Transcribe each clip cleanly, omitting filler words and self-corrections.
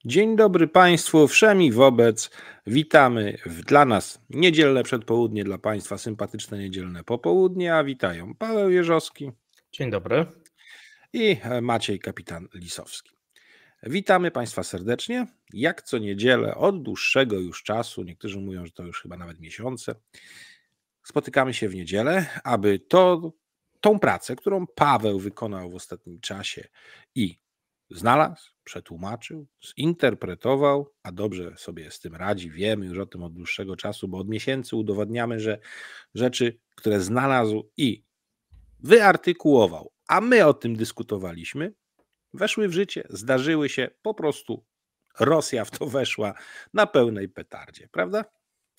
Dzień dobry Państwu, wszem i wobec. Witamy dla nas niedzielne przedpołudnie, dla Państwa sympatyczne niedzielne popołudnie, a witają Paweł Jeżowski Dzień dobry. i Maciej Kapitan Lisowski. Witamy Państwa serdecznie, jak co niedzielę od dłuższego już czasu, niektórzy mówią, że to już chyba nawet miesiące, spotykamy się w niedzielę, aby tą pracę, którą Paweł wykonał w ostatnim czasie i znalazł, przetłumaczył, zinterpretował, a dobrze sobie z tym radzi, wiemy już o tym od dłuższego czasu, bo od miesięcy udowadniamy, że rzeczy, które znalazł i wyartykułował, a my o tym dyskutowaliśmy, weszły w życie, zdarzyły się, po prostu Rosja w to weszła na pełnej petardzie, prawda?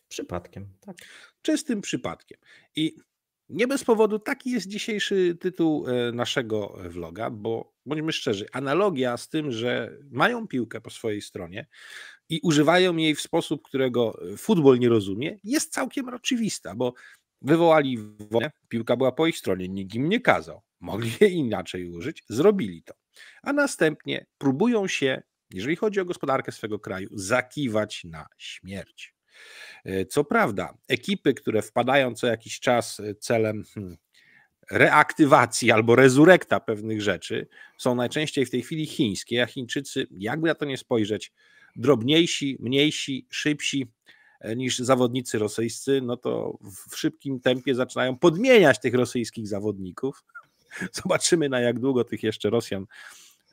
Przypadkiem, tak. Czystym przypadkiem. I nie bez powodu taki jest dzisiejszy tytuł naszego vloga, bo bądźmy szczerzy, analogia z tym, że mają piłkę po swojej stronie i używają jej w sposób, którego futbol nie rozumie, jest całkiem oczywista, bo wywołali wojnę, piłka była po ich stronie, nikt im nie kazał. Mogli jej inaczej użyć, zrobili to. A następnie próbują się, jeżeli chodzi o gospodarkę swego kraju, zakiwać na śmierć. Co prawda, ekipy, które wpadają co jakiś czas celem reaktywacji albo rezurekta pewnych rzeczy, są najczęściej w tej chwili chińskie, a Chińczycy, jakby na to nie spojrzeć, drobniejsi, mniejsi, szybsi niż zawodnicy rosyjscy, no to w szybkim tempie zaczynają podmieniać tych rosyjskich zawodników. Zobaczymy, na jak długo tych jeszcze Rosjan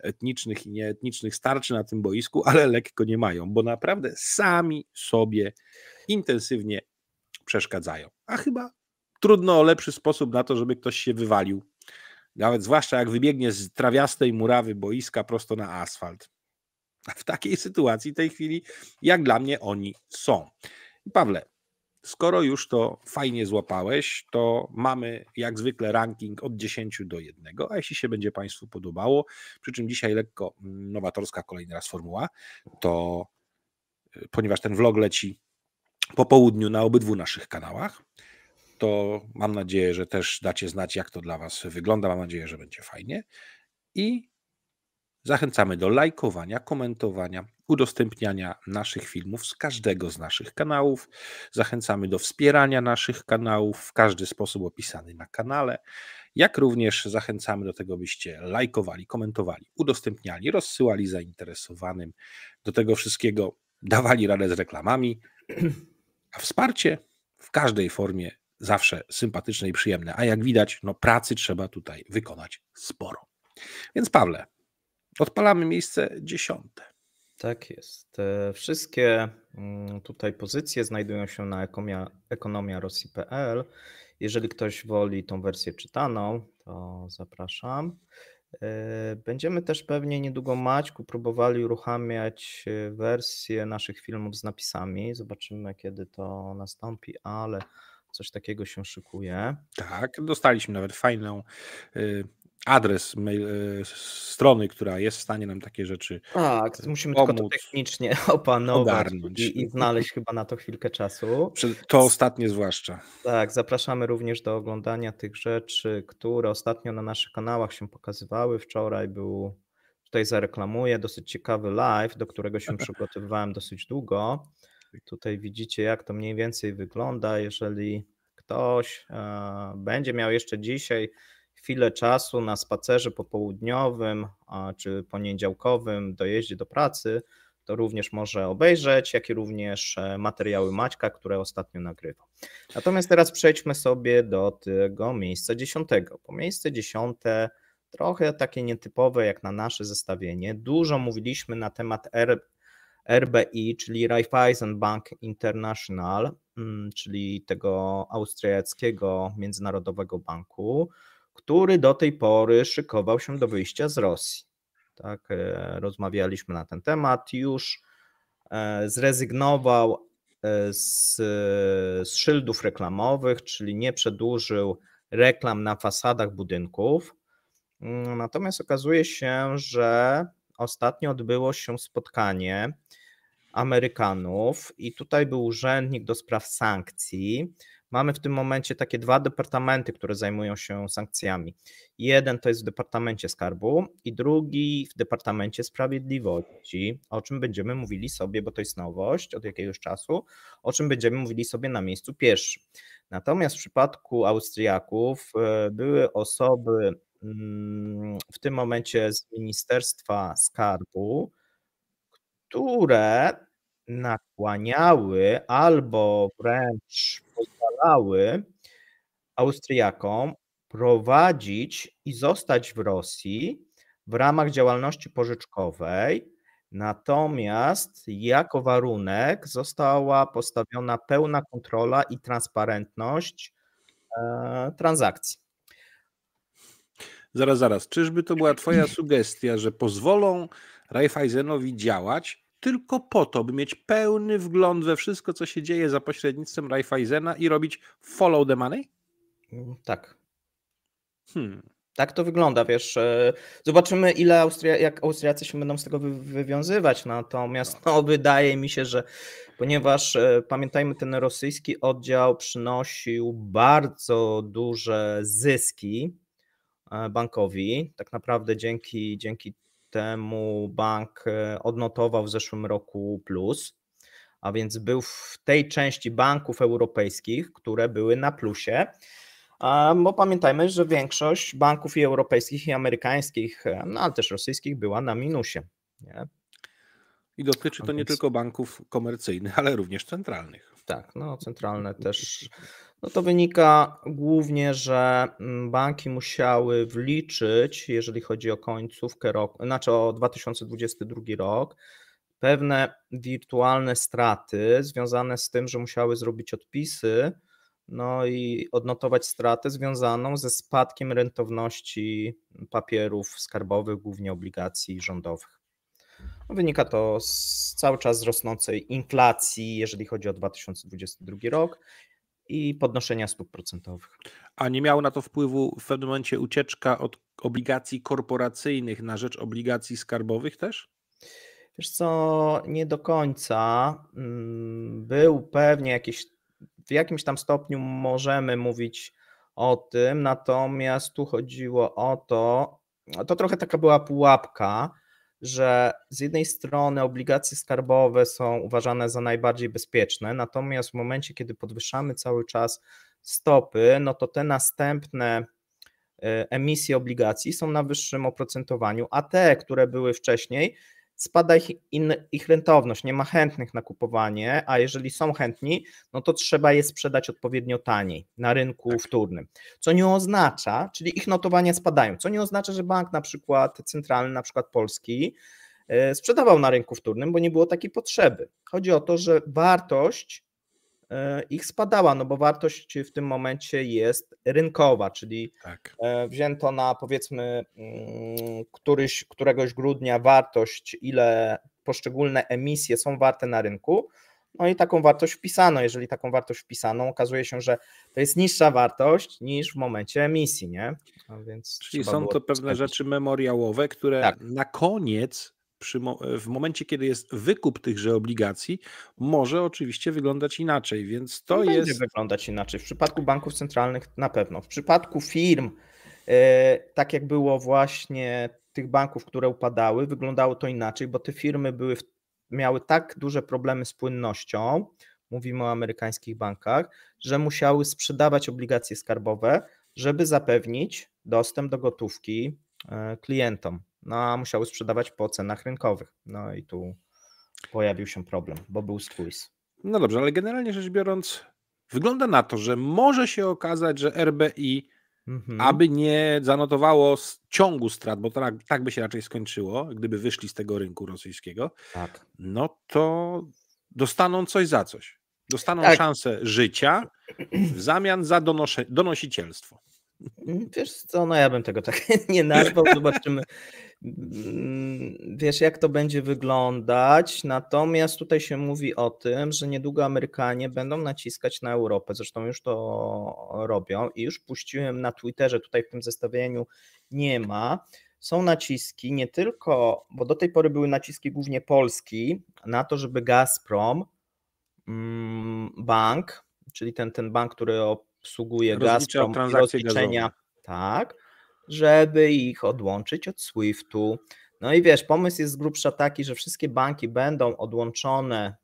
etnicznych i nieetnicznych starczy na tym boisku, ale lekko nie mają, bo naprawdę sami sobie intensywnie przeszkadzają. A chyba trudno o lepszy sposób na to, żeby ktoś się wywalił. Nawet zwłaszcza jak wybiegnie z trawiastej murawy boiska prosto na asfalt. A w takiej sytuacji w tej chwili, jak dla mnie, oni są. Pawle, skoro już to fajnie złapałeś, to mamy jak zwykle ranking od 10 do 1, a jeśli się będzie Państwu podobało, przy czym dzisiaj lekko nowatorska kolejny raz formuła, to ponieważ ten vlog leci po południu na obydwu naszych kanałach, to mam nadzieję, że też dacie znać, jak to dla Was wygląda. Mam nadzieję, że będzie fajnie. I zachęcamy do lajkowania, komentowania, udostępniania naszych filmów z każdego z naszych kanałów. Zachęcamy do wspierania naszych kanałów w każdy sposób opisany na kanale. Jak również zachęcamy do tego, byście lajkowali, komentowali, udostępniali, rozsyłali zainteresowanym. Do tego wszystkiego dawali radę z reklamami. A wsparcie w każdej formie zawsze sympatyczne i przyjemne. A jak widać, no pracy trzeba tutaj wykonać sporo. Więc Pawle, odpalamy miejsce 10. Tak jest. Te wszystkie tutaj pozycje znajdują się na ekonomiarosji.pl. Jeżeli ktoś woli tą wersję czytaną, to zapraszam. Będziemy też pewnie niedługo, Maćku, próbowali uruchamiać wersję naszych filmów z napisami. Zobaczymy, kiedy to nastąpi, ale coś takiego się szykuje. Tak, dostaliśmy nawet fajną adres mail, strony, która jest w stanie nam takie rzeczy Tak, musimy pomóc, tylko to technicznie opanować ogarnąć. i znaleźć chyba na to chwilkę czasu. To ostatnie zwłaszcza. Tak, zapraszamy również do oglądania tych rzeczy, które ostatnio na naszych kanałach się pokazywały. Wczoraj był, tutaj zareklamuję, dosyć ciekawy live, do którego się przygotowywałem dosyć długo. Tutaj widzicie, jak to mniej więcej wygląda. Jeżeli ktoś będzie miał jeszcze dzisiaj chwilę czasu na spacerze popołudniowym czy poniedziałkowym dojeździe do pracy, to również może obejrzeć, jak i również materiały Maćka, które ostatnio nagrywał. Natomiast teraz przejdźmy sobie do tego miejsca 10. Po miejsce 10 trochę takie nietypowe jak na nasze zestawienie. Dużo mówiliśmy na temat RBI, czyli Raiffeisen Bank International, czyli tego austriackiego międzynarodowego banku, który do tej pory szykował się do wyjścia z Rosji. Tak, rozmawialiśmy na ten temat, już zrezygnował z szyldów reklamowych, czyli nie przedłużył reklam na fasadach budynków. Natomiast okazuje się, że ostatnio odbyło się spotkanie Amerykanów i tutaj był urzędnik do spraw sankcji, mamy w tym momencie takie dwa departamenty, które zajmują się sankcjami. Jeden to jest w Departamencie Skarbu i drugi w Departamencie Sprawiedliwości, o czym będziemy mówili sobie, bo to jest nowość od jakiegoś czasu, o czym będziemy mówili sobie na miejscu pierwszym. Natomiast w przypadku Austriaków były osoby w tym momencie z Ministerstwa Skarbu, które nakłaniały albo wręcz pozwalały Austriakom prowadzić i zostać w Rosji w ramach działalności pożyczkowej, natomiast jako warunek została postawiona pełna kontrola i transparentność transakcji. Zaraz. Czyżby to była twoja sugestia, że pozwolą Raiffeisenowi działać tylko po to, by mieć pełny wgląd we wszystko, co się dzieje za pośrednictwem Raiffeisena i robić follow the money? Tak. Tak to wygląda, wiesz. Zobaczymy, jak Austriacy się będą z tego wywiązywać. Natomiast wydaje mi się, że ponieważ pamiętajmy, ten rosyjski oddział przynosił bardzo duże zyski bankowi. Tak naprawdę dzięki temu bank odnotował w zeszłym roku plus, a więc był w tej części banków europejskich, które były na plusie. Bo pamiętajmy, że większość banków i europejskich, i amerykańskich, no ale też rosyjskich była na minusie. Nie? I dotyczy to nie tylko banków komercyjnych, ale również centralnych. Tak, no centralne też. No to wynika głównie, że banki musiały wliczyć, jeżeli chodzi o końcówkę roku, znaczy o 2022 rok, pewne wirtualne straty związane z tym, że musiały zrobić odpisy, no i odnotować stratę związaną ze spadkiem rentowności papierów skarbowych, głównie obligacji rządowych. Wynika to z cały czas rosnącej inflacji, jeżeli chodzi o 2022 rok i podnoszenia stóp procentowych. A nie miało na to wpływu w pewnym momencie ucieczka od obligacji korporacyjnych na rzecz obligacji skarbowych też? Wiesz co, nie do końca. Był pewnie w jakimś tam stopniu możemy mówić o tym, natomiast tu chodziło o to trochę taka była pułapka, że z jednej strony obligacje skarbowe są uważane za najbardziej bezpieczne, natomiast w momencie, kiedy podwyższamy cały czas stopy, no to te następne emisje obligacji są na wyższym oprocentowaniu, a te, które były wcześniej, spada ich rentowność, nie ma chętnych na kupowanie, a jeżeli są chętni, no to trzeba je sprzedać odpowiednio taniej na rynku wtórnym, co nie oznacza, czyli ich notowania spadają, co nie oznacza, że bank na przykład centralny, na przykład polski, sprzedawał na rynku wtórnym, bo nie było takiej potrzeby. Chodzi o to, że wartość ich spadała, no bo wartość w tym momencie jest rynkowa, czyli wzięto na powiedzmy któregoś grudnia wartość, ile poszczególne emisje są warte na rynku, no i taką wartość wpisano. Jeżeli taką wartość wpisano, okazuje się, że to jest niższa wartość niż w momencie emisji, nie? A więc czyli są to pewne rzeczy memoriałowe, które na koniec w momencie, kiedy jest wykup tychże obligacji, może oczywiście wyglądać inaczej, więc to jest... Będzie wyglądać inaczej. W przypadku banków centralnych na pewno. W przypadku firm, tak jak było właśnie tych banków, które upadały, wyglądało to inaczej, bo te firmy miały tak duże problemy z płynnością, mówimy o amerykańskich bankach, że musiały sprzedawać obligacje skarbowe, żeby zapewnić dostęp do gotówki klientom. No a musiały sprzedawać po cenach rynkowych. No i tu pojawił się problem, bo był squeeze. No dobrze, ale generalnie rzecz biorąc, wygląda na to, że może się okazać, że RBI, aby nie zanotowało ciągu strat, bo tak by się raczej skończyło, gdyby wyszli z tego rynku rosyjskiego, no to dostaną coś za coś. Dostaną szansę życia w zamian za donosicielstwo. Wiesz co, no ja bym tego tak nie nazwał, zobaczymy. Wiesz, jak to będzie wyglądać, natomiast tutaj się mówi o tym, że niedługo Amerykanie będą naciskać na Europę, zresztą już to robią i już puściłem na Twitterze, tutaj w tym zestawieniu nie ma, są naciski nie tylko, bo do tej pory były naciski głównie Polski na to, żeby Gazprom bank czyli ten bank, który obsługuje Rozliczał Gazprom i transakcje rozliczenia, gazowe. tak, żeby ich odłączyć od SWIFT-u. No i wiesz, pomysł jest z grubsza taki, że wszystkie banki będą odłączone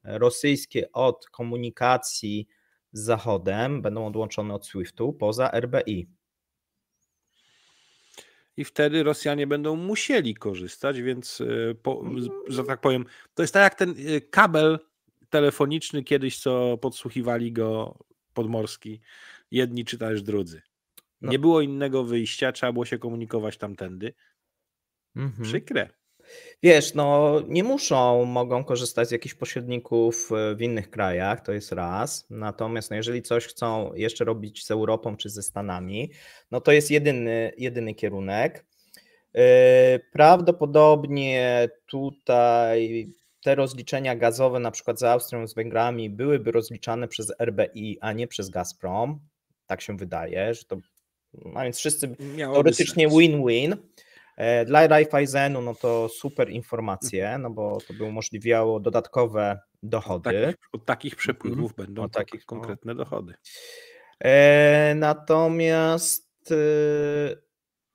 rosyjskie od komunikacji z Zachodem, będą odłączone od SWIFT-u poza RBI. I wtedy Rosjanie będą musieli korzystać, więc, że tak powiem, to jest tak jak ten kabel telefoniczny kiedyś, co podsłuchiwali go podmorski, jedni czy też drudzy. No. Nie było innego wyjścia, trzeba było się komunikować tamtędy. Przykre. Wiesz, no nie muszą, mogą korzystać z jakichś pośredników w innych krajach, to jest raz. Natomiast no, jeżeli coś chcą jeszcze robić z Europą czy ze Stanami, no to jest jedyny kierunek. Prawdopodobnie tutaj te rozliczenia gazowe, na przykład z Austrią, z Węgrami, byłyby rozliczane przez RBI, a nie przez Gazprom. Tak się wydaje, że to, a więc wszyscy teoretycznie win-win. Dla Raiffeisenu no to super informacje, no bo to by umożliwiało dodatkowe dochody. Od takich przepływów będą konkretne dochody. Natomiast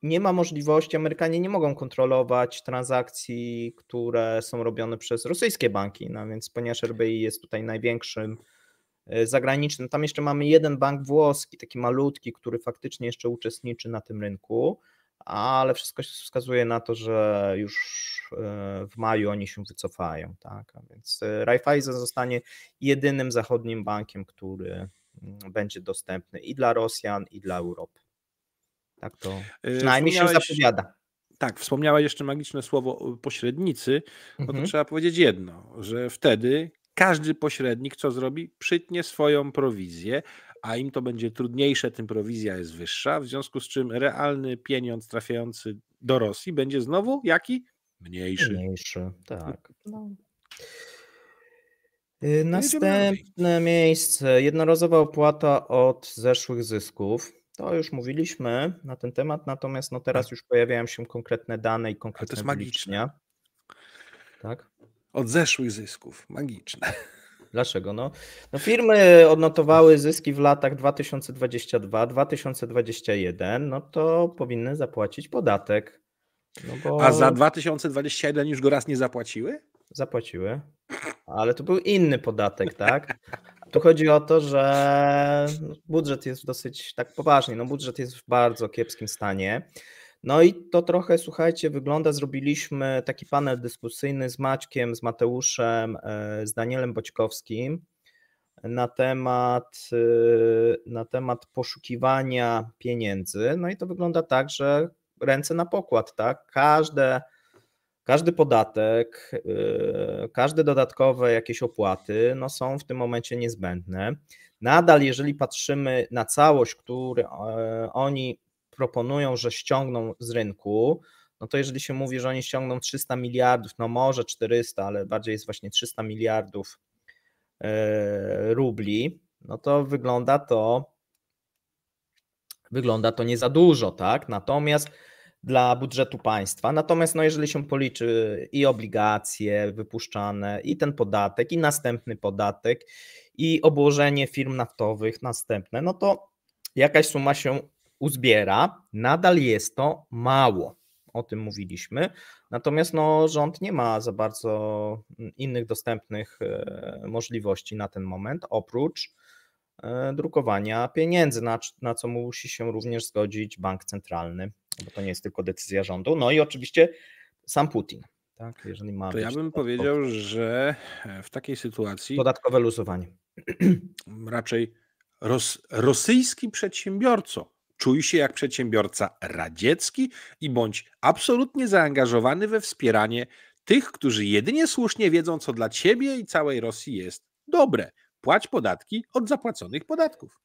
nie ma możliwości, Amerykanie nie mogą kontrolować transakcji, które są robione przez rosyjskie banki, no więc ponieważ RBI jest tutaj największym zagranicznym, tam jeszcze mamy jeden bank włoski, taki malutki, który faktycznie jeszcze uczestniczy na tym rynku, ale wszystko wskazuje na to, że już w maju oni się wycofają, tak? A więc Raiffeisen zostanie jedynym zachodnim bankiem, który będzie dostępny i dla Rosjan, i dla Europy. Tak to przynajmniej się zapowiada. Tak, wspomniałeś jeszcze magiczne słowo pośrednicy, no to trzeba powiedzieć jedno, że wtedy każdy pośrednik co zrobi? Przytnie swoją prowizję, a im to będzie trudniejsze, tym prowizja jest wyższa, w związku z czym realny pieniądz trafiający do Rosji będzie znowu jaki? Mniejszy, tak. No. Następne miejsce, jednorazowa opłata od zeszłych zysków. To już mówiliśmy na ten temat, natomiast no teraz już pojawiają się konkretne dane i konkretne wyliczenia. Tak? Od zeszłych zysków, magiczne. Dlaczego? No firmy odnotowały zyski w latach 2022-2021, no to powinny zapłacić podatek. No bo... A za 2021 już go raz nie zapłaciły? Zapłaciły, ale to był inny podatek, tak? Tu chodzi o to, że budżet jest dosyć tak poważnie, no budżet jest w bardzo kiepskim stanie. No i to trochę, słuchajcie, wygląda, zrobiliśmy taki panel dyskusyjny z Maćkiem, z Mateuszem, z Danielem Boćkowskim na temat poszukiwania pieniędzy. No i to wygląda tak, że ręce na pokład, tak? Każdy podatek, każde dodatkowe jakieś opłaty no są w tym momencie niezbędne. Nadal, jeżeli patrzymy na całość, którą oni proponują, że ściągną z rynku, no to jeżeli się mówi, że oni ściągną 300 miliardów, no może 400, ale bardziej jest właśnie 300 miliardów rubli, no to wygląda to nie za dużo, tak? Natomiast dla budżetu państwa. Natomiast no jeżeli się policzy i obligacje wypuszczane, i ten podatek, i następny podatek, i obłożenie firm naftowych następne, no to jakaś suma się uzbiera. Nadal jest to mało. O tym mówiliśmy. Natomiast no, rząd nie ma za bardzo innych dostępnych możliwości na ten moment, oprócz drukowania pieniędzy, na co musi się również zgodzić bank centralny, bo to nie jest tylko decyzja rządu. No i oczywiście sam Putin. Tak, jeżeli ma to ja bym powiedział, że w takiej sytuacji dodatkowe luzowanie. Raczej rosyjski przedsiębiorco czuj się jak przedsiębiorca radziecki i bądź absolutnie zaangażowany we wspieranie tych, którzy jedynie słusznie wiedzą, co dla ciebie i całej Rosji jest dobre. Płać podatki od zapłaconych podatków.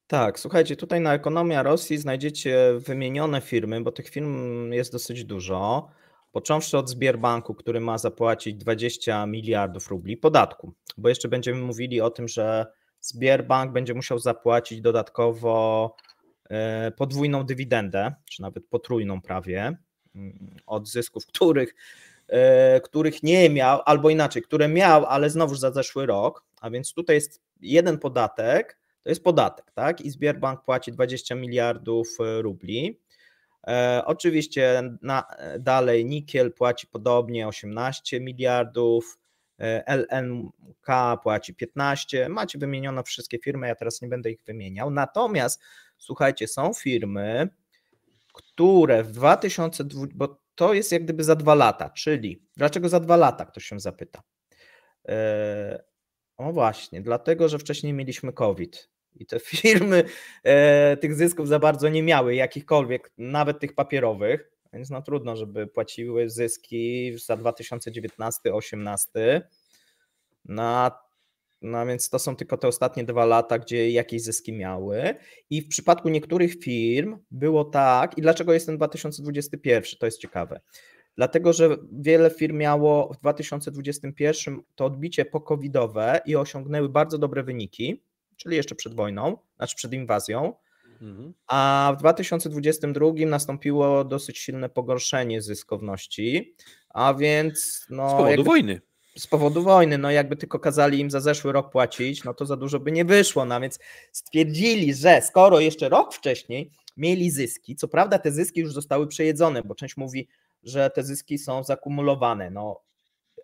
Tak, słuchajcie, tutaj na Ekonomia Rosji znajdziecie wymienione firmy, bo tych firm jest dosyć dużo. Począwszy od Sberbanku, który ma zapłacić 20 miliardów rubli podatku, bo jeszcze będziemy mówili o tym, że Sberbank będzie musiał zapłacić dodatkowo podwójną dywidendę, czy nawet potrójną prawie, od zysków, których których nie miał, albo inaczej, które miał, ale znowuż za zeszły rok, a więc tutaj jest jeden podatek, to jest podatek, tak? I Sberbank płaci 20 miliardów rubli. Oczywiście dalej Nikiel płaci podobnie 18 miliardów, LNK płaci 15, macie wymienione wszystkie firmy, ja teraz nie będę ich wymieniał, natomiast słuchajcie, są firmy, które w 2020, bo to jest jak gdyby za 2 lata, czyli dlaczego za 2 lata, ktoś się zapyta. O właśnie, dlatego, że wcześniej mieliśmy COVID i te firmy tych zysków za bardzo nie miały, jakichkolwiek, nawet tych papierowych, więc no trudno, żeby płaciły zyski za 2019-2018. No więc to są tylko te ostatnie 2 lata, gdzie jakieś zyski miały i w przypadku niektórych firm było tak, i dlaczego jest ten 2021, to jest ciekawe, dlatego, że wiele firm miało w 2021 to odbicie po-covidowe i osiągnęły bardzo dobre wyniki, czyli jeszcze przed wojną, znaczy przed inwazją, a w 2022 nastąpiło dosyć silne pogorszenie zyskowności, a więc no... Z powodu wojny. Z powodu wojny, no jakby tylko kazali im za zeszły rok płacić, no to za dużo by nie wyszło, no więc stwierdzili, że skoro jeszcze rok wcześniej mieli zyski, co prawda te zyski już zostały przejedzone, bo część mówi, że te zyski są zakumulowane, no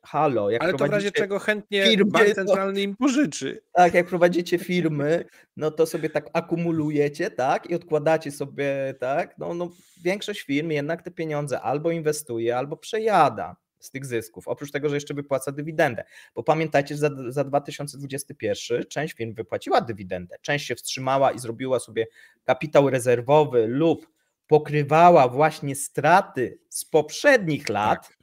halo, jak ale to w razie czego chętnie bank centralny im pożyczy. Tak, jak prowadzicie firmy, no to sobie tak akumulujecie, tak, i odkładacie sobie, tak, no większość firm jednak te pieniądze albo inwestuje, albo przejada z tych zysków, oprócz tego, że jeszcze wypłaca dywidendę, bo pamiętajcie, że za 2021 część firm wypłaciła dywidendę, część się wstrzymała i zrobiła sobie kapitał rezerwowy lub pokrywała właśnie straty z poprzednich lat, tak.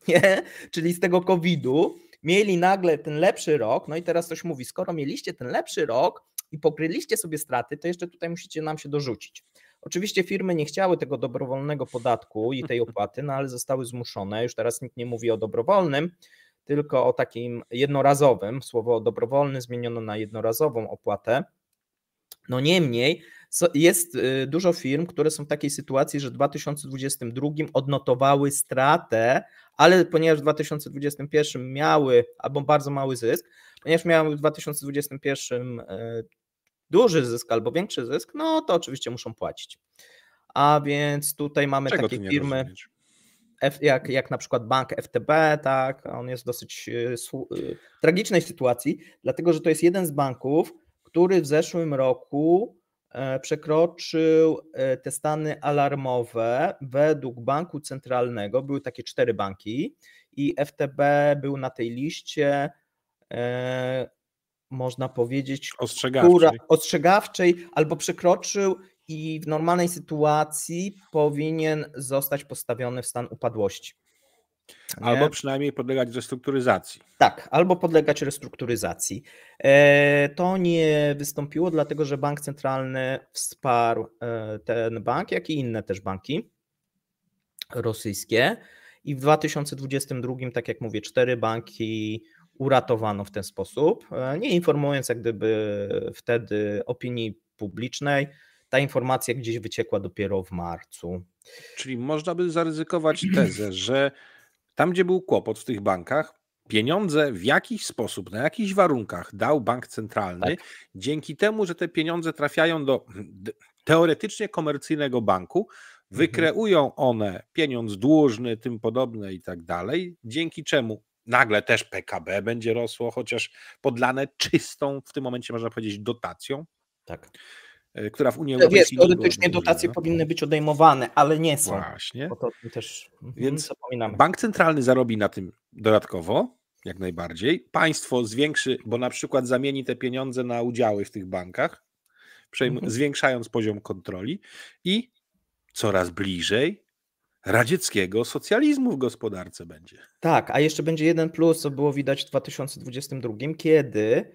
Nie? Czyli z tego COVID-u, mieli nagle ten lepszy rok, no i teraz ktoś mówi, skoro mieliście ten lepszy rok i pokryliście sobie straty, to jeszcze tutaj musicie nam się dorzucić. Oczywiście firmy nie chciały tego dobrowolnego podatku i tej opłaty, no ale zostały zmuszone, już teraz nikt nie mówi o dobrowolnym, tylko o takim jednorazowym, słowo dobrowolny zmieniono na jednorazową opłatę. No niemniej jest dużo firm, które są w takiej sytuacji, że w 2022 odnotowały stratę, ale ponieważ w 2021 miały albo bardzo mały zysk, ponieważ miały w 2021 duży zysk albo większy zysk, no to oczywiście muszą płacić. A więc tutaj mamy Czego takie firmy, jak na przykład bank FTB, tak, on jest w dosyć tragicznej sytuacji, dlatego że to jest jeden z banków, który w zeszłym roku przekroczył te stany alarmowe według banku centralnego, były takie 4 banki i FTB był na tej liście, można powiedzieć, ostrzegawczej albo przekroczył i w normalnej sytuacji powinien zostać postawiony w stan upadłości. Nie? Albo przynajmniej podlegać restrukturyzacji. Tak, albo podlegać restrukturyzacji. To nie wystąpiło, dlatego że bank centralny wsparł ten bank, jak i inne też banki rosyjskie i w 2022, tak jak mówię, 4 banki uratowano w ten sposób, nie informując jak gdyby wtedy opinii publicznej. Ta informacja gdzieś wyciekła dopiero w marcu. Czyli można by zaryzykować tezę, że tam, gdzie był kłopot w tych bankach, pieniądze w jakiś sposób, na jakichś warunkach dał bank centralny, tak. Dzięki temu, że te pieniądze trafiają do teoretycznie komercyjnego banku, wykreują one pieniądz dłużny, tym podobne i tak dalej, dzięki czemu nagle też PKB będzie rosło, chociaż podlane czystą, w tym momencie można powiedzieć, dotacją. Tak. Która w Unii Europejskiej... Teoretycznie dotacje powinny być odejmowane, ale nie są. Właśnie. Bo to też więc zapominamy. Bank centralny zarobi na tym dodatkowo, jak najbardziej. Państwo zwiększy, bo na przykład zamieni te pieniądze na udziały w tych bankach, zwiększając poziom kontroli i coraz bliżej radzieckiego socjalizmu w gospodarce będzie. Tak, a jeszcze będzie jeden plus, co było widać w 2022, kiedy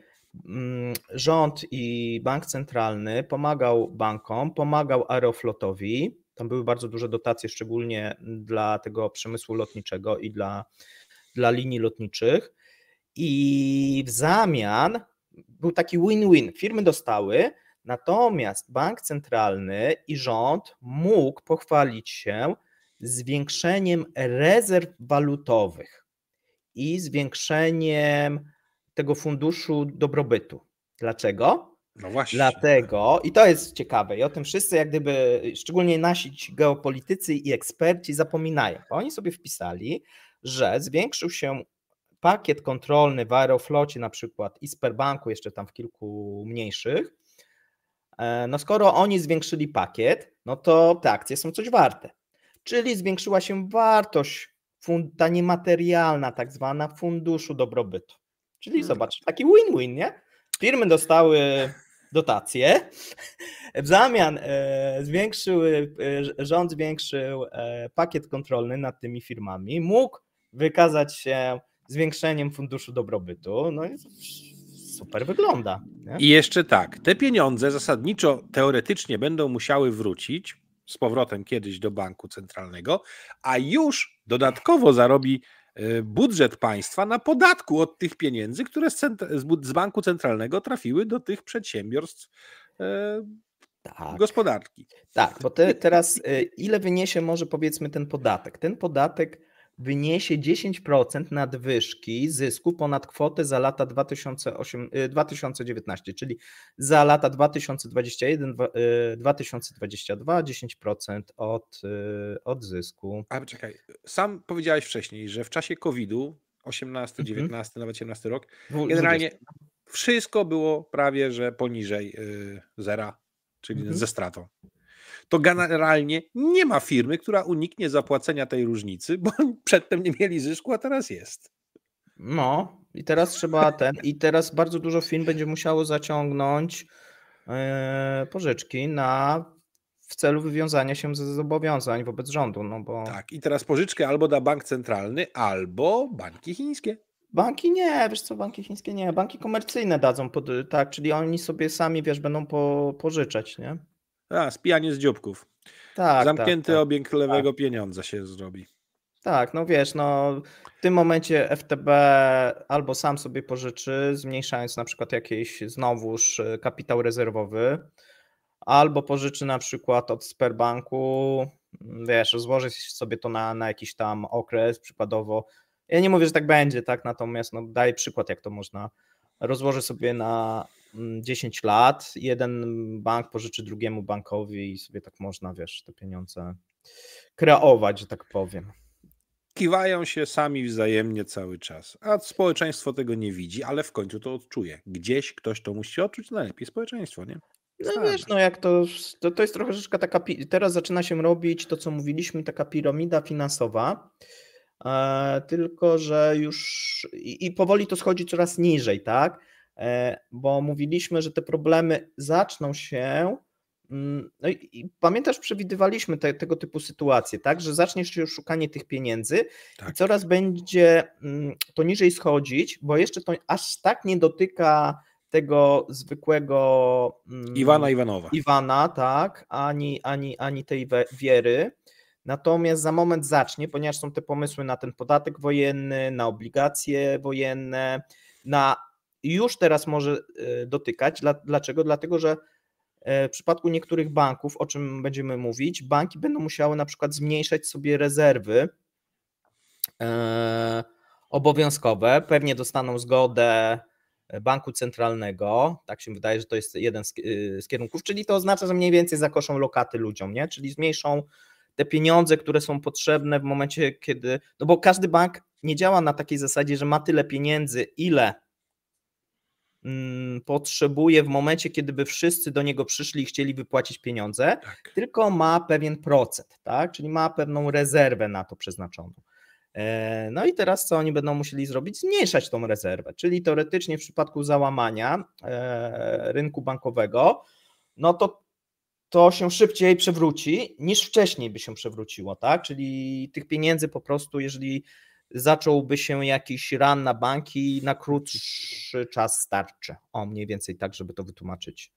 rząd i bank centralny pomagał bankom, pomagał Aeroflotowi. Tam były bardzo duże dotacje, szczególnie dla tego przemysłu lotniczego i dla linii lotniczych. I w zamian był taki win-win. Firmy dostały, natomiast bank centralny i rząd mógł pochwalić się zwiększeniem rezerw walutowych i zwiększeniem tego funduszu dobrobytu. Dlaczego? No właśnie. Dlatego, i to jest ciekawe, i o tym wszyscy jak gdyby, szczególnie nasi geopolitycy i eksperci zapominają, bo oni sobie wpisali, że zwiększył się pakiet kontrolny w Aeroflocie na przykład i Sberbanku, jeszcze tam w kilku mniejszych. No skoro oni zwiększyli pakiet, no to te akcje są coś warte. Czyli zwiększyła się wartość, ta niematerialna tak zwana funduszu dobrobytu. Czyli zobacz, taki win-win, nie? Firmy dostały dotacje, w zamian rząd zwiększył pakiet kontrolny nad tymi firmami, mógł wykazać się zwiększeniem funduszu dobrobytu, no i super wygląda. Nie? I jeszcze tak, te pieniądze zasadniczo teoretycznie będą musiały wrócić z powrotem kiedyś do banku centralnego, a już dodatkowo zarobi budżet państwa na podatku od tych pieniędzy, które z banku centralnego trafiły do tych przedsiębiorstw gospodarki. Tak, bo teraz ile wyniesie może powiedzmy ten podatek? Ten podatek wyniesie 10% nadwyżki zysku ponad kwotę za lata 2019, czyli za lata 2021-2022 10% od zysku. Ale czekaj, sam powiedziałeś wcześniej, że w czasie COVID-u 18, 19, nawet 17 rok, generalnie wszystko było prawie, że poniżej zera, czyli ze stratą. To generalnie nie ma firmy, która uniknie zapłacenia tej różnicy, bo przedtem nie mieli zysku, a teraz jest. No i teraz trzeba i teraz bardzo dużo firm będzie musiało zaciągnąć pożyczki w celu wywiązania się ze zobowiązań wobec rządu. No bo... Tak, i teraz pożyczkę albo da bank centralny, albo banki chińskie. Banki nie, wiesz co, banki chińskie nie, banki komercyjne dadzą, tak, czyli oni sobie sami, wiesz, będą pożyczać, nie? Spijanie z dzióbków. Tak, zamknięty obieg lewego pieniądza się zrobi. Tak, no wiesz, no w tym momencie FTB albo sam sobie pożyczy, zmniejszając na przykład jakiś znowuż kapitał rezerwowy, albo pożyczy na przykład od Sberbanku, wiesz, złożyć sobie to na jakiś tam okres przykładowo. Ja nie mówię, że tak będzie, tak, natomiast no, daję przykład, jak to można. Rozłoży sobie na 10 lat, jeden bank pożyczy drugiemu bankowi i sobie tak można, wiesz, te pieniądze kreować, że tak powiem. Kiwają się sami wzajemnie cały czas, a społeczeństwo tego nie widzi, ale w końcu to odczuje. Gdzieś ktoś to musi odczuć, najlepiej społeczeństwo, nie? No wiesz, no jak to jest troszeczkę taka, teraz zaczyna się robić to, co mówiliśmy, taka piramida finansowa, tylko że już i powoli to schodzi coraz niżej, tak? Bo mówiliśmy, że te problemy zaczną się, no i pamiętasz, przewidywaliśmy tego typu sytuacje, tak? Że zacznie się szukanie tych pieniędzy i coraz będzie to niżej schodzić, bo jeszcze to aż tak nie dotyka tego zwykłego Iwana, tak, ani tej wiery. Natomiast za moment zacznie, ponieważ są te pomysły na ten podatek wojenny, na obligacje wojenne, już teraz może dotykać. Dlaczego? Dlatego, że w przypadku niektórych banków, o czym będziemy mówić, banki będą musiały na przykład zmniejszać sobie rezerwy obowiązkowe, pewnie dostaną zgodę banku centralnego, tak się wydaje, że to jest jeden z kierunków, czyli to oznacza, że mniej więcej zakoszą lokaty ludziom, nie? Czyli zmniejszą te pieniądze, które są potrzebne w momencie, kiedy, no bo każdy bank nie działa na takiej zasadzie, że ma tyle pieniędzy, ile potrzebuje w momencie, kiedy by wszyscy do niego przyszli i chcieli wypłacić pieniądze, tylko ma pewien procent, tak? Czyli ma pewną rezerwę na to przeznaczoną. No i teraz co oni będą musieli zrobić? Zmniejszać tą rezerwę, czyli teoretycznie w przypadku załamania rynku bankowego, no to się szybciej przewróci niż wcześniej by się przewróciło, tak? Czyli tych pieniędzy po prostu, jeżeli zacząłby się jakiś run na banki, na krótszy czas starczy. Mniej więcej tak, żeby to wytłumaczyć.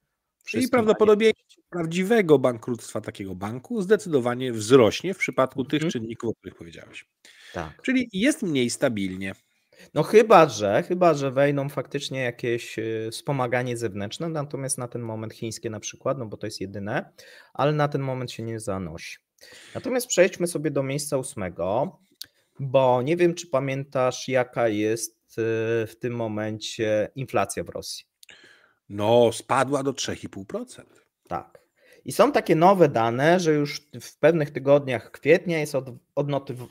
Czyli prawdopodobieństwo prawdziwego bankructwa takiego banku zdecydowanie wzrośnie w przypadku tych czynników, o których powiedziałeś. Tak. Czyli jest mniej stabilnie. No chyba, że wejdą faktycznie jakieś wspomaganie zewnętrzne, natomiast na ten moment chińskie na przykład, no bo to jest jedyne, ale na ten moment się nie zanosi. Natomiast przejdźmy sobie do miejsca 8, bo nie wiem, czy pamiętasz, jaka jest w tym momencie inflacja w Rosji. No, spadła do 3,5%. Tak. I są takie nowe dane, że już w pewnych tygodniach kwietnia jest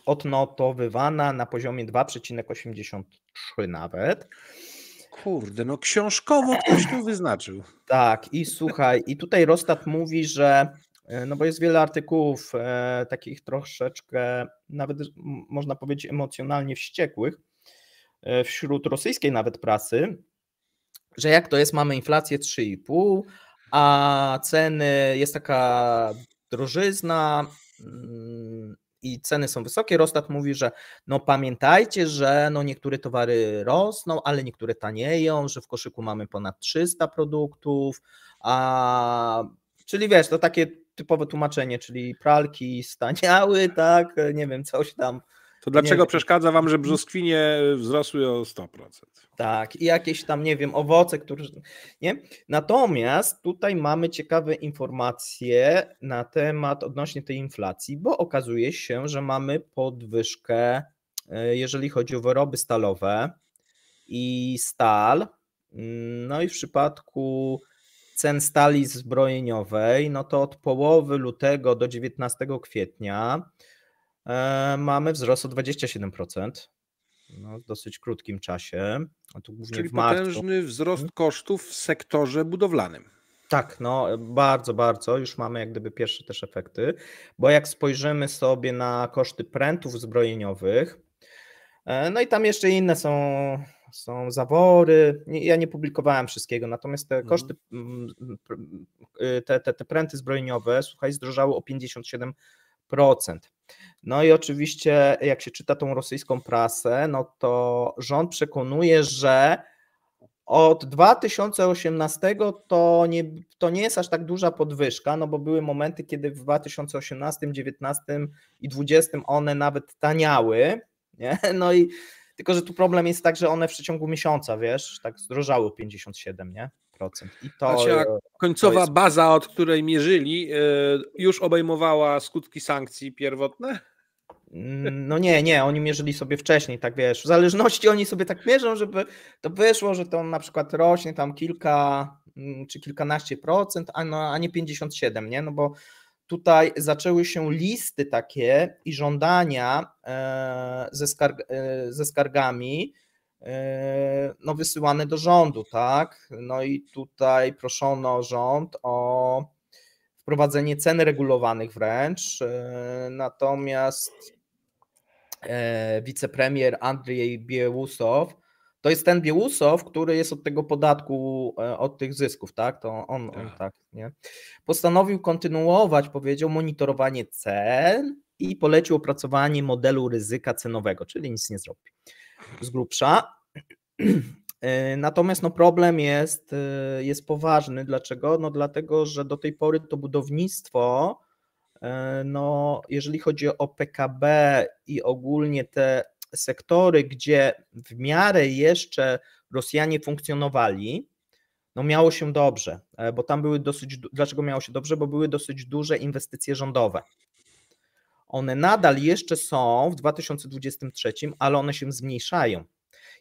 odnotowywana na poziomie 2,83 nawet. Kurde, no książkowo ktoś tu wyznaczył. Tak, i słuchaj, i tutaj Rostat mówi, że no bo jest wiele artykułów takich troszeczkę, nawet można powiedzieć emocjonalnie wściekłych wśród rosyjskiej nawet prasy, że jak to jest, mamy inflację 3,5, a ceny, jest taka drożyzna i ceny są wysokie. Rostat mówi, że no pamiętajcie, że no niektóre towary rosną, ale niektóre tanieją, że w koszyku mamy ponad 300 produktów, czyli wiesz, to takie typowe tłumaczenie, czyli pralki staniały, tak, nie wiem, coś tam. To dlaczego przeszkadza wam, że brzoskwinie wzrosły o 100%? Tak, i jakieś tam, nie wiem, owoce, które. Nie? Natomiast tutaj mamy ciekawe informacje na temat odnośnie tej inflacji, bo okazuje się, że mamy podwyżkę, jeżeli chodzi o wyroby stalowe i stal. No i w przypadku cen stali zbrojeniowej, no to od połowy lutego do 19 kwietnia mamy wzrost o 27%. No, w dosyć krótkim czasie. A tu głównie Czyli w marcu. potężny wzrost kosztów w sektorze budowlanym. Tak, no bardzo, bardzo. Już mamy jak gdyby pierwsze też efekty, bo jak spojrzymy sobie na koszty prętów zbrojeniowych, no i tam jeszcze inne są zawory. Ja nie publikowałem wszystkiego, natomiast te koszty, te pręty zbrojeniowe, słuchaj, zdrożały o 57%. No i oczywiście jak się czyta tą rosyjską prasę, no to rząd przekonuje, że od 2018 to nie jest aż tak duża podwyżka, no bo były momenty, kiedy w 2018, 2019 i 2020 one nawet taniały, nie? No i tylko, że tu problem jest tak, że one w przeciągu miesiąca, wiesz, tak zdrożały 57%, nie? I to, znaczy, końcowa baza, od której mierzyli, już obejmowała skutki sankcji pierwotne? No nie, oni mierzyli sobie wcześniej, tak wiesz, w zależności oni sobie tak mierzą, żeby to wyszło, że to na przykład rośnie tam kilka czy kilkanaście procent, a nie 57, nie? No bo tutaj zaczęły się listy takie i żądania ze skargami no wysyłane do rządu, tak? No i tutaj proszono rząd o wprowadzenie cen regulowanych wręcz, natomiast wicepremier Andrzej Białostow, to jest ten Białostow, który jest od tego podatku, od tych zysków, tak? To on tak, nie? Postanowił kontynuować, powiedział, monitorowanie cen i polecił opracowanie modelu ryzyka cenowego, czyli nic nie zrobi z grubsza. Natomiast no problem jest poważny. Dlaczego? No dlatego, że do tej pory to budownictwo, no jeżeli chodzi o PKB i ogólnie te sektory, gdzie w miarę jeszcze Rosjanie funkcjonowali, no miało się dobrze, bo tam były dlaczego miało się dobrze? Bo były dosyć duże inwestycje rządowe. One nadal jeszcze są w 2023, ale one się zmniejszają.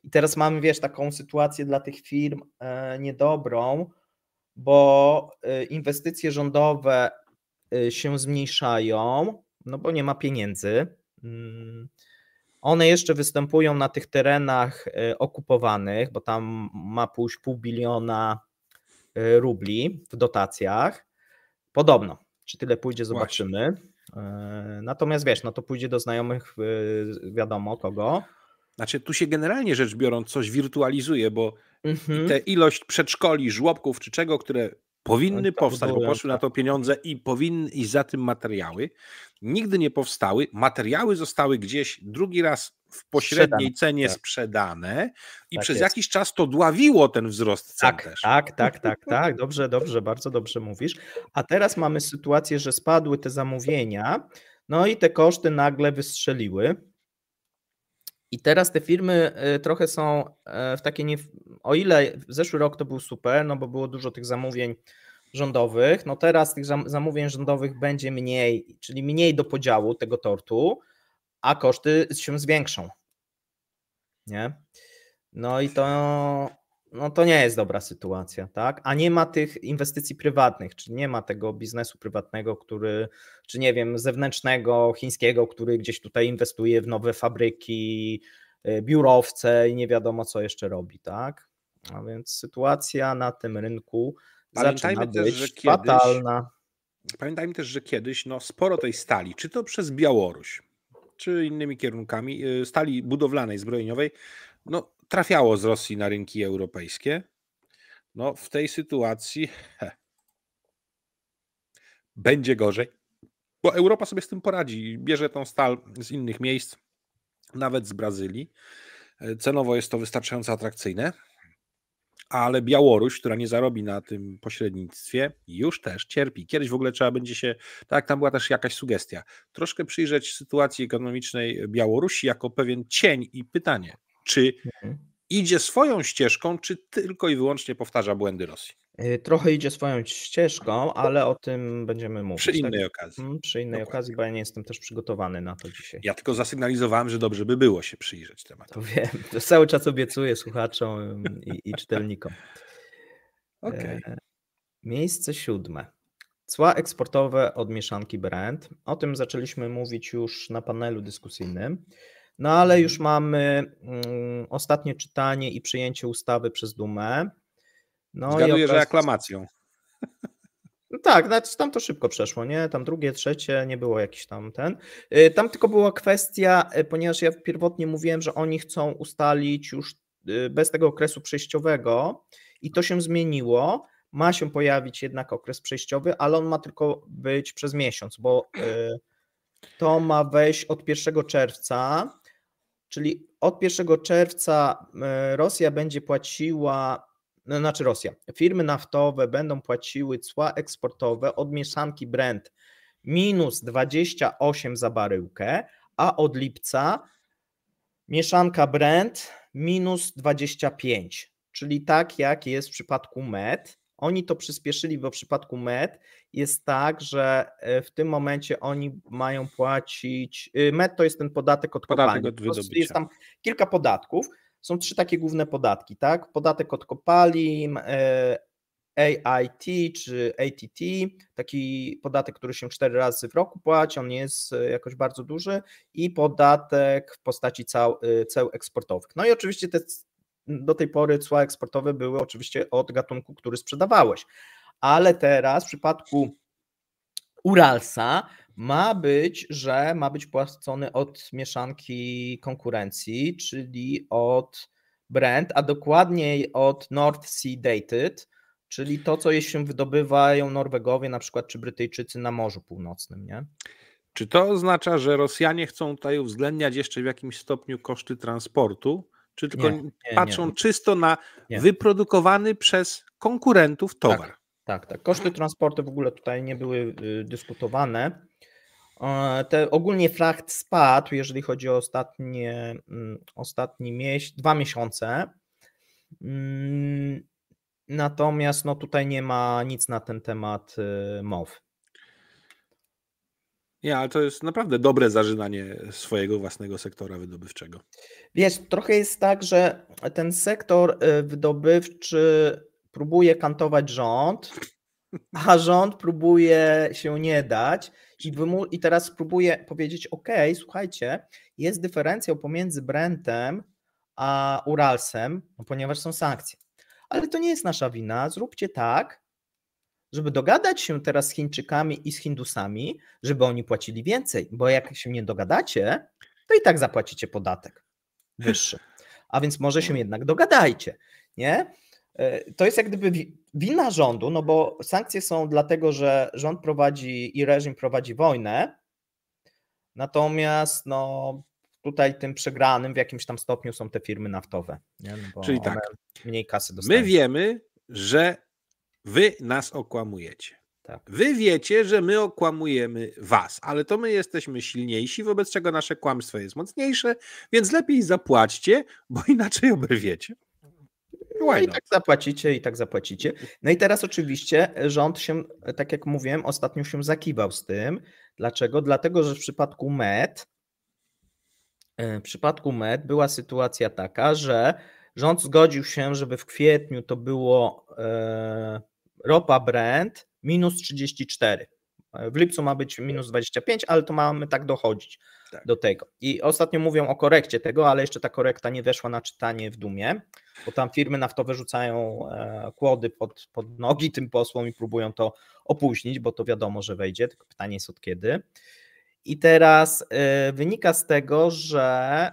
I teraz mamy, wiesz, taką sytuację dla tych firm niedobrą, bo inwestycje rządowe się zmniejszają, no bo nie ma pieniędzy. One jeszcze występują na tych terenach okupowanych, bo tam ma pójść 500 miliona rubli w dotacjach. Podobno. Czy tyle pójdzie, zobaczymy. Natomiast wiesz, no to pójdzie do znajomych, wiadomo kogo. Znaczy, tu się generalnie rzecz biorąc coś wirtualizuje, bo te ilość przedszkoli, żłobków czy czego, które powinny powstać, bo poszły na to pieniądze i powinny iść za tym materiały, nigdy nie powstały. Materiały zostały gdzieś drugi raz w pośredniej cenie sprzedane i przez jakiś czas to dławiło ten wzrost cen też. Tak, dobrze, bardzo dobrze mówisz. A teraz mamy sytuację, że spadły te zamówienia, no i te koszty nagle wystrzeliły. I teraz te firmy trochę są w takie o ile zeszły rok to był super, no bo było dużo tych zamówień rządowych, no teraz tych zamówień rządowych będzie mniej, czyli mniej do podziału tego tortu, a koszty się zwiększą. Nie? No i to nie jest dobra sytuacja, tak? A nie ma tych inwestycji prywatnych, czy nie ma tego biznesu prywatnego, czy nie wiem, zewnętrznego, chińskiego, który gdzieś tutaj inwestuje w nowe fabryki, biurowce i nie wiadomo co jeszcze robi, tak? A więc sytuacja na tym rynku zaczyna być fatalna. Pamiętajmy też, że kiedyś sporo tej stali, czy to przez Białoruś, czy innymi kierunkami, stali budowlanej, zbrojeniowej, trafiało z Rosji na rynki europejskie. W tej sytuacji będzie gorzej, bo Europa sobie z tym poradzi. Bierze tą stal z innych miejsc, nawet z Brazylii. Cenowo jest to wystarczająco atrakcyjne, ale Białoruś, która nie zarobi na tym pośrednictwie, już też cierpi. Kiedyś w ogóle trzeba będzie się, tak, tam była też jakaś sugestia, troszkę przyjrzeć sytuacji ekonomicznej Białorusi jako pewien cień i pytanie, czy idzie swoją ścieżką, czy tylko i wyłącznie powtarza błędy Rosji? Trochę idzie swoją ścieżką, ale o tym będziemy mówić. Przy innej okazji. Przy innej okazji, bo ja nie jestem też przygotowany na to dzisiaj. Ja tylko zasygnalizowałem, że dobrze by było się przyjrzeć tematu. To wiem, to cały czas obiecuję słuchaczom i czytelnikom. Okay. Miejsce 7. Cła eksportowe od mieszanki Brent. O tym zaczęliśmy mówić już na panelu dyskusyjnym, ale już mamy ostatnie czytanie i przyjęcie ustawy przez Dumę. Zgaduję, że aklamacją. Tak, znaczy tam to szybko przeszło, nie? Tam drugie, trzecie, nie było jakiś tam ten. Tam tylko była kwestia, ponieważ ja pierwotnie mówiłem, że oni chcą ustalić już bez tego okresu przejściowego i to się zmieniło. Ma się pojawić jednak okres przejściowy, ale on ma tylko być przez miesiąc, bo to ma wejść od 1 czerwca, czyli od 1 czerwca Rosja będzie płaciła, firmy naftowe będą płaciły cła eksportowe od mieszanki Brent minus 28 za baryłkę, a od lipca mieszanka Brent minus 25, czyli tak jak jest w przypadku MED. Oni to przyspieszyli, bo w przypadku MED jest tak, że w tym momencie oni mają płacić, MED to jest ten podatek od kopalni, jest tam kilka podatków. Są 3 takie główne podatki, tak? Podatek od kopalin, AIT czy ATT, taki podatek, który się 4 razy w roku płaci, on nie jest jakoś bardzo duży, i podatek w postaci ceł eksportowych. No i oczywiście do tej pory cła eksportowe były oczywiście od gatunku, który sprzedawałeś, ale teraz w przypadku Uralsa ma być płacony od mieszanki konkurencji, czyli od Brent, a dokładniej od North Sea Dated, czyli to, co się wydobywają Norwegowie na przykład, czy Brytyjczycy na Morzu Północnym, nie? Czy to oznacza, że Rosjanie chcą tutaj uwzględniać jeszcze w jakimś stopniu koszty transportu, czy tylko patrzą czysto na wyprodukowany przez konkurentów towar? Tak. Koszty transportu w ogóle tutaj nie były dyskutowane. Ogólnie fracht spadł, jeżeli chodzi o ostatni 2 miesiące. Natomiast tutaj nie ma nic na ten temat mowy. Nie, ale to jest naprawdę dobre zażynanie swojego własnego sektora wydobywczego. Wiesz, trochę jest tak, że ten sektor wydobywczy próbuje kantować rząd, a rząd próbuje się nie dać i teraz próbuje powiedzieć: OK, słuchajcie, jest dyferencjał pomiędzy Brentem a Uralsem, ponieważ są sankcje. Ale to nie jest nasza wina, zróbcie tak, żeby dogadać się teraz z Chińczykami i z Hindusami, żeby oni płacili więcej, bo jak się nie dogadacie, to i tak zapłacicie podatek wyższy. A więc może się jednak dogadajcie, nie? To jest jak gdyby wina rządu, bo sankcje są dlatego, że rząd prowadzi i reżim prowadzi wojnę, natomiast tutaj tym przegranym w jakimś tam stopniu są te firmy naftowe. Nie? Bo czyli tak, mniej kasy dostają. My wiemy, że wy nas okłamujecie. Tak. Wy wiecie, że my okłamujemy was, ale to my jesteśmy silniejsi, wobec czego nasze kłamstwo jest mocniejsze, więc lepiej zapłaćcie, bo inaczej oberwiecie. No why i not? tak zapłacicie, i tak zapłacicie. No i teraz oczywiście rząd się, tak jak mówiłem, ostatnio się zakiwał z tym. Dlaczego? Dlatego, że w przypadku MED była sytuacja taka, że rząd zgodził się, żeby w kwietniu to było ropa Brent minus 34. W lipcu ma być minus 25, ale to mamy tak dochodzić do tego. I ostatnio mówią o korekcie tego, ale jeszcze ta korekta nie weszła na czytanie w Dumie, bo tam firmy naftowe rzucają kłody pod nogi tym posłom i próbują to opóźnić, bo to wiadomo, że wejdzie, tylko pytanie jest od kiedy. I teraz wynika z tego, że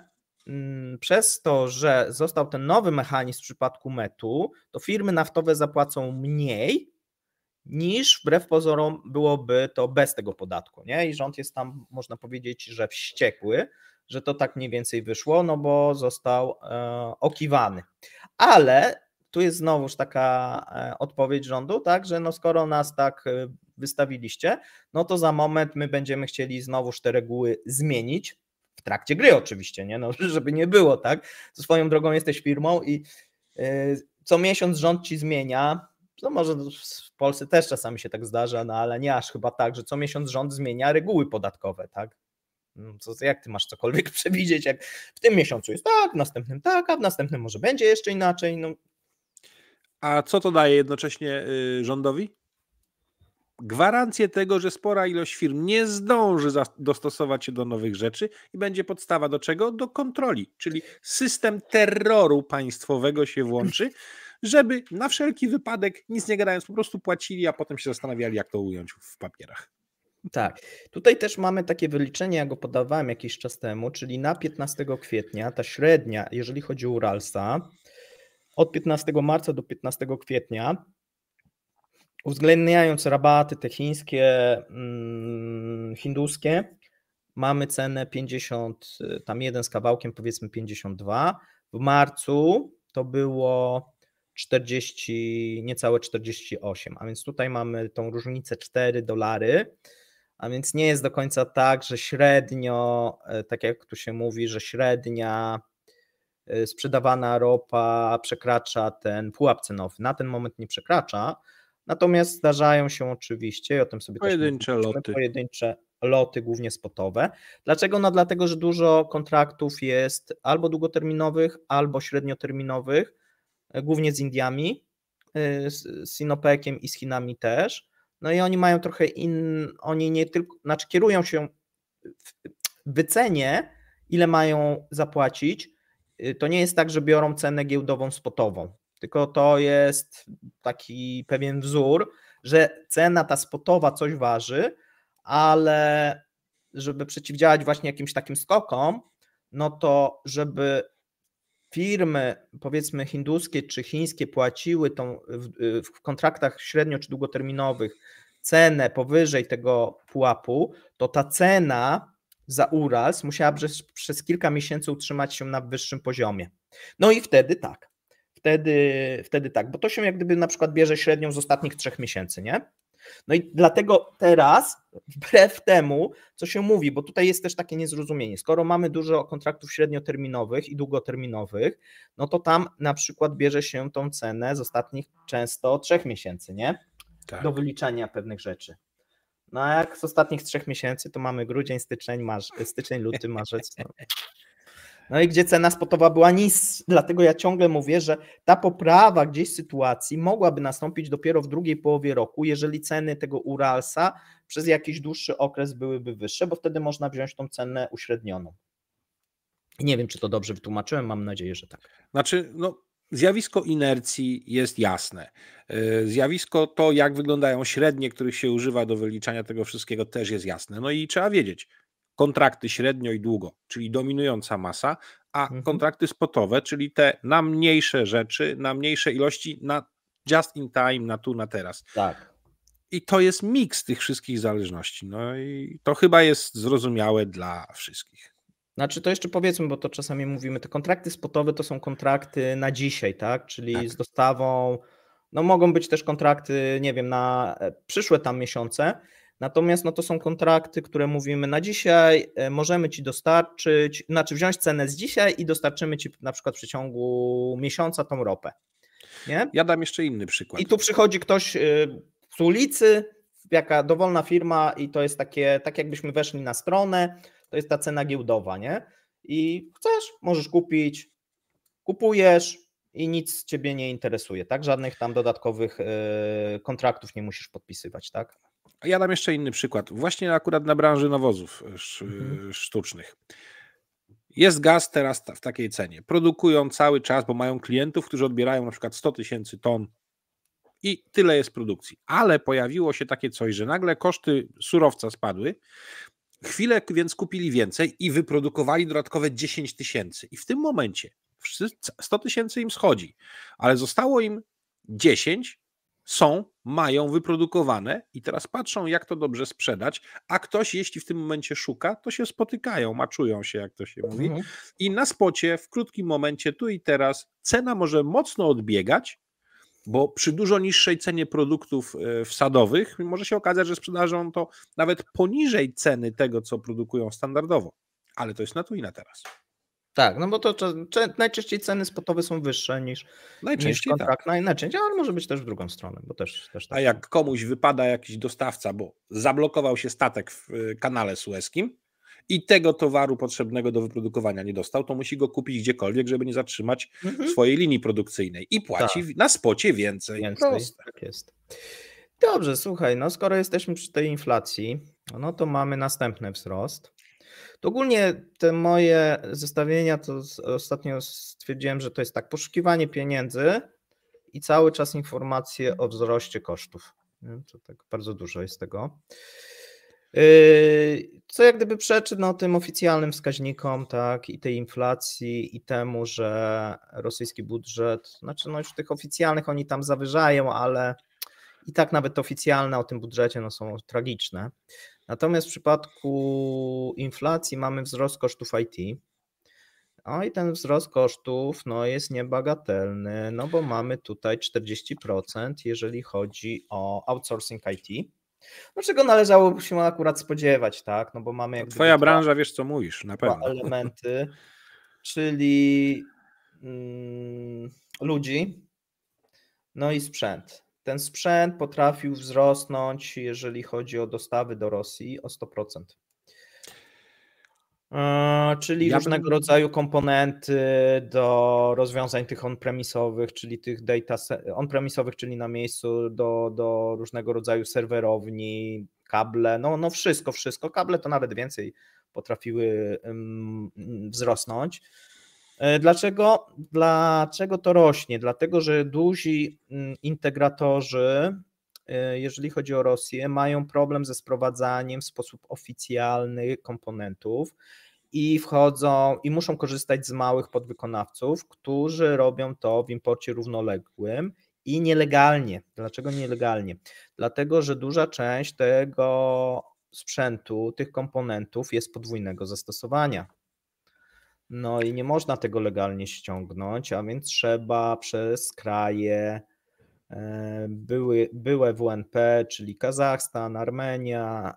przez to, że został ten nowy mechanizm w przypadku MET-u, to firmy naftowe zapłacą mniej niż wbrew pozorom byłoby to bez tego podatku. Nie? I rząd jest tam, można powiedzieć, że wściekły, że to tak mniej więcej wyszło, no bo został okiwany. Ale tu jest znowuż taka odpowiedź rządu, tak, że no skoro nas tak wystawiliście, no to za moment my będziemy chcieli znowuż te reguły zmienić, w trakcie gry oczywiście, nie? No, żeby nie było, tak? Swoją drogą jesteś firmą i co miesiąc rząd ci zmienia, no może w Polsce też czasami się tak zdarza, no ale nie aż chyba tak, że co miesiąc rząd zmienia reguły podatkowe, tak? Jak ty masz cokolwiek przewidzieć, jak w tym miesiącu jest tak, w następnym tak, a w następnym może będzie jeszcze inaczej. No. A co to daje jednocześnie rządowi? Gwarancję tego, że spora ilość firm nie zdąży dostosować się do nowych rzeczy i będzie podstawa do czego? Do kontroli, czyli system terroru państwowego się włączy, żeby na wszelki wypadek nic nie gadając po prostu płacili, a potem się zastanawiali, jak to ująć w papierach. Tak, tutaj też mamy takie wyliczenie, ja go podawałem jakiś czas temu, czyli na 15 kwietnia ta średnia, jeżeli chodzi o Uralsa, od 15 marca do 15 kwietnia, uwzględniając rabaty te chińskie, hinduskie, mamy cenę 50, tam jeden z kawałkiem, powiedzmy 52. W marcu to było 40, niecałe 48, a więc tutaj mamy tą różnicę $4, a więc nie jest do końca tak, że średnio, tak jak tu się mówi, że średnia sprzedawana ropa przekracza ten pułap cenowy. Na ten moment nie przekracza, natomiast zdarzają się oczywiście, i o tym sobie Pojedyncze też loty. pojedyncze loty, głównie spotowe. Dlaczego? No dlatego, że dużo kontraktów jest albo długoterminowych, albo średnioterminowych, głównie z Indiami, z Sinopekiem i z Chinami też. No i oni mają trochę oni nie tylko, znaczy kierują się w wycenie, ile mają zapłacić. To nie jest tak, że biorą cenę giełdową spotową, tylko to jest taki pewien wzór, że cena ta spotowa coś waży, ale żeby przeciwdziałać właśnie jakimś takim skokom, no to żeby firmy, powiedzmy hinduskie czy chińskie, płaciły tą w kontraktach średnio czy długoterminowych cenę powyżej tego pułapu, to ta cena za Urals musiała przez kilka miesięcy utrzymać się na wyższym poziomie. No i wtedy tak. Wtedy tak, bo to się jak gdyby na przykład bierze średnią z ostatnich 3 miesięcy, nie? No i dlatego teraz, wbrew temu, co się mówi, bo tutaj jest też takie niezrozumienie, skoro mamy dużo kontraktów średnioterminowych i długoterminowych, no to tam na przykład bierze się tą cenę z ostatnich często 3 miesięcy, nie? Tak. Do wyliczania pewnych rzeczy. No a jak z ostatnich 3 miesięcy, to mamy grudzień, styczeń, luty, marzec. No i gdzie cena spotowa była niska, dlatego ja ciągle mówię, że ta poprawa gdzieś sytuacji mogłaby nastąpić dopiero w drugiej połowie roku, jeżeli ceny tego Uralsa przez jakiś dłuższy okres byłyby wyższe, bo wtedy można wziąć tą cenę uśrednioną. Nie wiem, czy to dobrze wytłumaczyłem, mam nadzieję, że tak. Znaczy, no, zjawisko inercji jest jasne. Zjawisko to, jak wyglądają średnie, których się używa do wyliczania tego wszystkiego, też jest jasne. No i trzeba wiedzieć, kontrakty średnio i długo, czyli dominująca masa, a kontrakty spotowe, czyli te na mniejsze rzeczy, na mniejsze ilości, na just in time, na tu, na teraz. Tak. I to jest miks tych wszystkich zależności. No i to chyba jest zrozumiałe dla wszystkich. Znaczy to jeszcze powiedzmy, bo to czasami mówimy, te kontrakty spotowe to są kontrakty na dzisiaj, tak? Czyli Tak. z dostawą, no mogą być też kontrakty, nie wiem, na przyszłe tam miesiące, natomiast no to są kontrakty, które mówimy na dzisiaj, możemy Ci dostarczyć, znaczy wziąć cenę z dzisiaj i dostarczymy Ci na przykład w przeciągu miesiąca tą ropę. Nie? Ja dam jeszcze inny przykład. I tu przychodzi ktoś z ulicy, jaka dowolna firma i to jest takie, tak jakbyśmy weszli na stronę, to jest ta cena giełdowa, nie? I chcesz, możesz kupić, kupujesz i nic ciebie nie interesuje, tak? Żadnych tam dodatkowych kontraktów nie musisz podpisywać, tak? Ja dam jeszcze inny przykład. Właśnie akurat na branży nawozów sztucznych. Jest gaz teraz w takiej cenie. Produkują cały czas, bo mają klientów, którzy odbierają na przykład 100 000 ton i tyle jest produkcji. Ale pojawiło się takie coś, że nagle koszty surowca spadły, chwilę więc kupili więcej i wyprodukowali dodatkowe 10 000. I w tym momencie 100 000 im schodzi, ale zostało im 10, mają wyprodukowane i teraz patrzą, jak to dobrze sprzedać, a ktoś, jeśli w tym momencie szuka, to się spotykają, maczują się, jak to się mówi, i na spocie, w krótkim momencie, tu i teraz, cena może mocno odbiegać, bo przy dużo niższej cenie produktów wsadowych może się okazać, że sprzedażą to nawet poniżej ceny tego, co produkują standardowo, ale to jest na tu i na teraz. Tak, no bo to najczęściej ceny spotowe są wyższe niż kontrakt. Tak. Najczęściej, ale może być też w drugą stronę, bo też tak. A jak komuś wypada jakiś dostawca, bo zablokował się statek w kanale sueskim i tego towaru potrzebnego do wyprodukowania nie dostał, to musi go kupić gdziekolwiek, żeby nie zatrzymać swojej linii produkcyjnej i płaci na spocie więcej. Proste. Tak jest. Dobrze, słuchaj, no skoro jesteśmy przy tej inflacji, no to mamy następny wzrost. To ogólnie te moje zestawienia, to ostatnio stwierdziłem, że to jest tak, poszukiwanie pieniędzy i cały czas informacje o wzroście kosztów. To tak bardzo dużo jest tego. Co jak gdyby przeczy tym oficjalnym wskaźnikom, tak, i tej inflacji, i temu, że rosyjski budżet, znaczy już tych oficjalnych oni tam zawyżają, ale i tak nawet oficjalne o tym budżecie są tragiczne. Natomiast w przypadku inflacji mamy wzrost kosztów IT. I ten wzrost kosztów jest niebagatelny, bo mamy tutaj 40%, jeżeli chodzi o outsourcing IT. Czego należałoby się akurat spodziewać, tak? Bo mamy Twoja branża, wiesz co mówisz, na pewno. Elementy, czyli ludzi, i sprzęt. Ten sprzęt potrafił wzrosnąć, jeżeli chodzi o dostawy do Rosji, o 100%. Czyli różnego rodzaju komponenty do rozwiązań tych on-premisowych, czyli tych data on-premisowych, czyli na miejscu, do różnego rodzaju serwerowni, kable, wszystko. Kable to nawet więcej potrafiły wzrosnąć. Dlaczego to rośnie? Dlatego, że duzi integratorzy, jeżeli chodzi o Rosję, mają problem ze sprowadzaniem w sposób oficjalny komponentów i wchodzą i muszą korzystać z małych podwykonawców, którzy robią to w imporcie równoległym i nielegalnie. Dlaczego nielegalnie? Dlatego, że duża część tego sprzętu, tych komponentów jest podwójnego zastosowania. I nie można tego legalnie ściągnąć, a więc trzeba przez kraje były WNP, czyli Kazachstan, Armenia,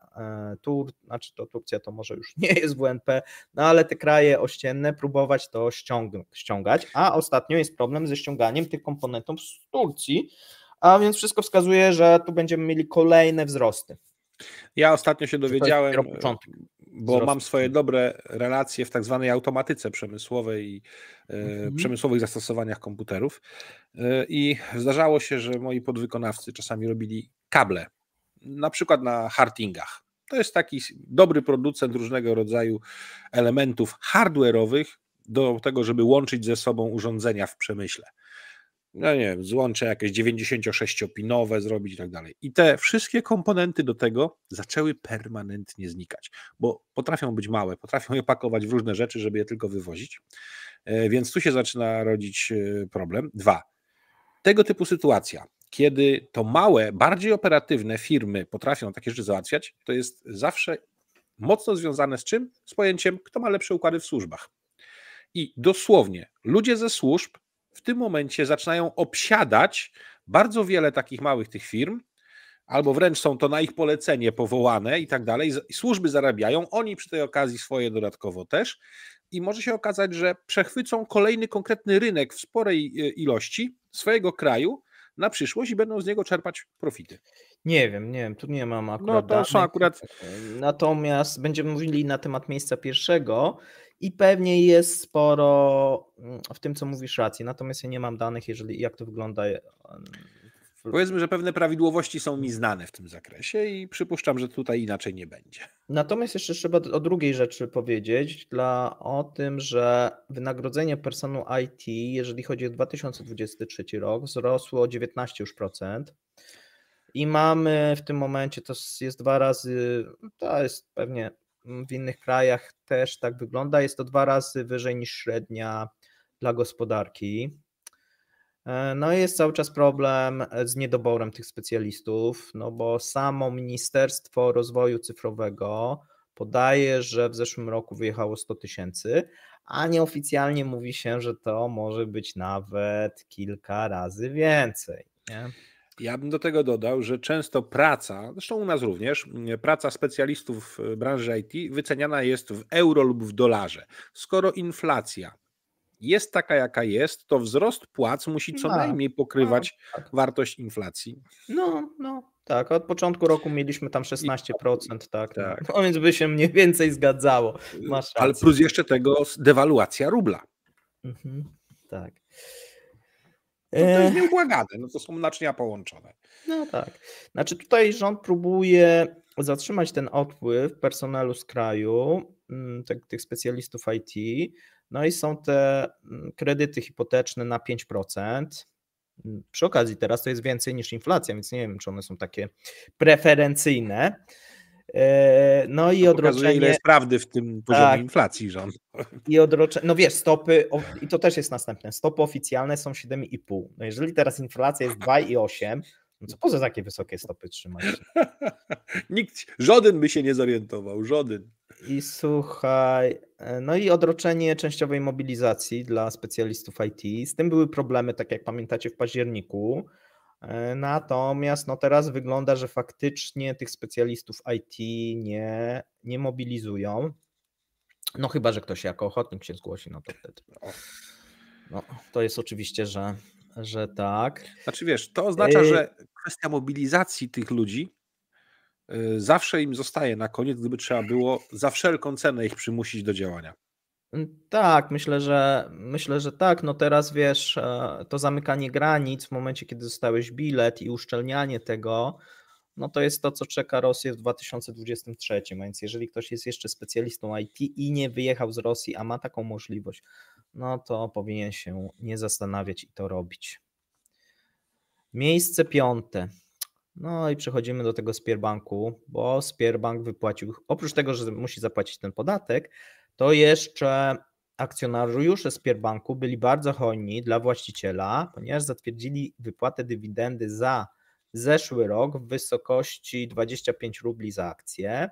Turcja to może już nie jest WNP, ale te kraje ościenne próbować to ściągać, a ostatnio jest problem ze ściąganiem tych komponentów z Turcji, a więc wszystko wskazuje, że tu będziemy mieli kolejne wzrosty. Ja ostatnio się dowiedziałem, bo mam swoje dobre relacje w tak zwanej automatyce przemysłowej i przemysłowych zastosowaniach komputerów i zdarzało się, że moi podwykonawcy czasami robili kable, na przykład na Hartingach. To jest taki dobry producent różnego rodzaju elementów hardware'owych do tego, żeby łączyć ze sobą urządzenia w przemyśle. Nie wiem, złącze jakieś 96-pinowe zrobić i tak dalej. I te wszystkie komponenty do tego zaczęły permanentnie znikać, bo potrafią być małe, potrafią je pakować w różne rzeczy, żeby je tylko wywozić, więc tu się zaczyna rodzić problem. 2. Tego typu sytuacja, kiedy to małe, bardziej operatywne firmy potrafią takie rzeczy załatwiać, to jest zawsze mocno związane z czym? Z pojęciem, kto ma lepsze układy w służbach. I dosłownie ludzie ze służb w tym momencie zaczynają obsiadać bardzo wiele takich małych tych firm, albo wręcz są to na ich polecenie powołane i tak dalej. Służby zarabiają, oni przy tej okazji swoje dodatkowo też i może się okazać, że przechwycą kolejny konkretny rynek w sporej ilości swojego kraju na przyszłość i będą z niego czerpać profity. Nie wiem, tu nie mam No akurat to są danych. akurat... Natomiast będziemy mówili na temat miejsca pierwszego i pewnie jest sporo w tym, co mówisz, racji. Natomiast ja nie mam danych, jak to wygląda. Powiedzmy, że pewne prawidłowości są mi znane w tym zakresie i przypuszczam, że tutaj inaczej nie będzie. Natomiast jeszcze trzeba o drugiej rzeczy powiedzieć, o tym, że wynagrodzenie personelu IT, jeżeli chodzi o 2023 rok, wzrosło o 19%. I mamy w tym momencie, to jest 2 razy, to jest pewnie w innych krajach też tak wygląda, jest to 2 razy wyżej niż średnia dla gospodarki. No i jest cały czas problem z niedoborem tych specjalistów, no bo samo Ministerstwo Rozwoju Cyfrowego podaje, że w zeszłym roku wyjechało 100 000, a nieoficjalnie mówi się, że to może być nawet kilka razy więcej. Nie? Ja bym do tego dodał, że często praca, zresztą u nas również, praca specjalistów w branży IT wyceniana jest w euro lub w dolarze. Skoro inflacja jest taka, jaka jest, to wzrost płac musi co najmniej pokrywać wartość inflacji. No, tak. Od początku roku mieliśmy tam 16%, tak. No więc by się mniej więcej zgadzało. Masz rację. Ale plus jeszcze tego dewaluacja rubla. Tak. To jest nieubłagane, no to są naczynia połączone. No tak. Znaczy tutaj rząd próbuje zatrzymać ten odpływ personelu z kraju, tych specjalistów IT, no i są te kredyty hipoteczne na 5%. Przy okazji teraz to jest więcej niż inflacja, więc nie wiem, czy one są takie preferencyjne. No i odroczenie... Pokazuje, ile jest prawdy w tym poziomie inflacji rząd. I odroczenie, no wiesz, stopy, i to też jest następne, stopy oficjalne są 7,5. No jeżeli teraz inflacja jest 2,8, no co po co takie wysokie stopy trzymać? Żaden by się nie zorientował, żaden. I słuchaj, no i odroczenie częściowej mobilizacji dla specjalistów IT. Z tym były problemy, tak jak pamiętacie, w październiku. Natomiast no teraz wygląda, że faktycznie tych specjalistów IT nie mobilizują. No chyba, że ktoś jako ochotnik się zgłosi, no to wtedy. No, to jest oczywiście, że tak. Znaczy wiesz, to oznacza, że kwestia mobilizacji tych ludzi zawsze im zostaje na koniec, gdyby trzeba było za wszelką cenę ich przymusić do działania. Tak, myślę, że tak. No teraz wiesz, to zamykanie granic w momencie, kiedy dostałeś bilet i uszczelnianie tego, no to jest to, co czeka Rosję w 2023. Więc jeżeli ktoś jest jeszcze specjalistą IT i nie wyjechał z Rosji, a ma taką możliwość, no to powinien się nie zastanawiać i to robić. Miejsce 5. No i przechodzimy do tego Sberbanku, bo Sberbank wypłacił, oprócz tego, że musi zapłacić ten podatek, to jeszcze akcjonariusze Sberbanku byli bardzo hojni dla właściciela, ponieważ zatwierdzili wypłatę dywidendy za zeszły rok w wysokości 25 rubli za akcję,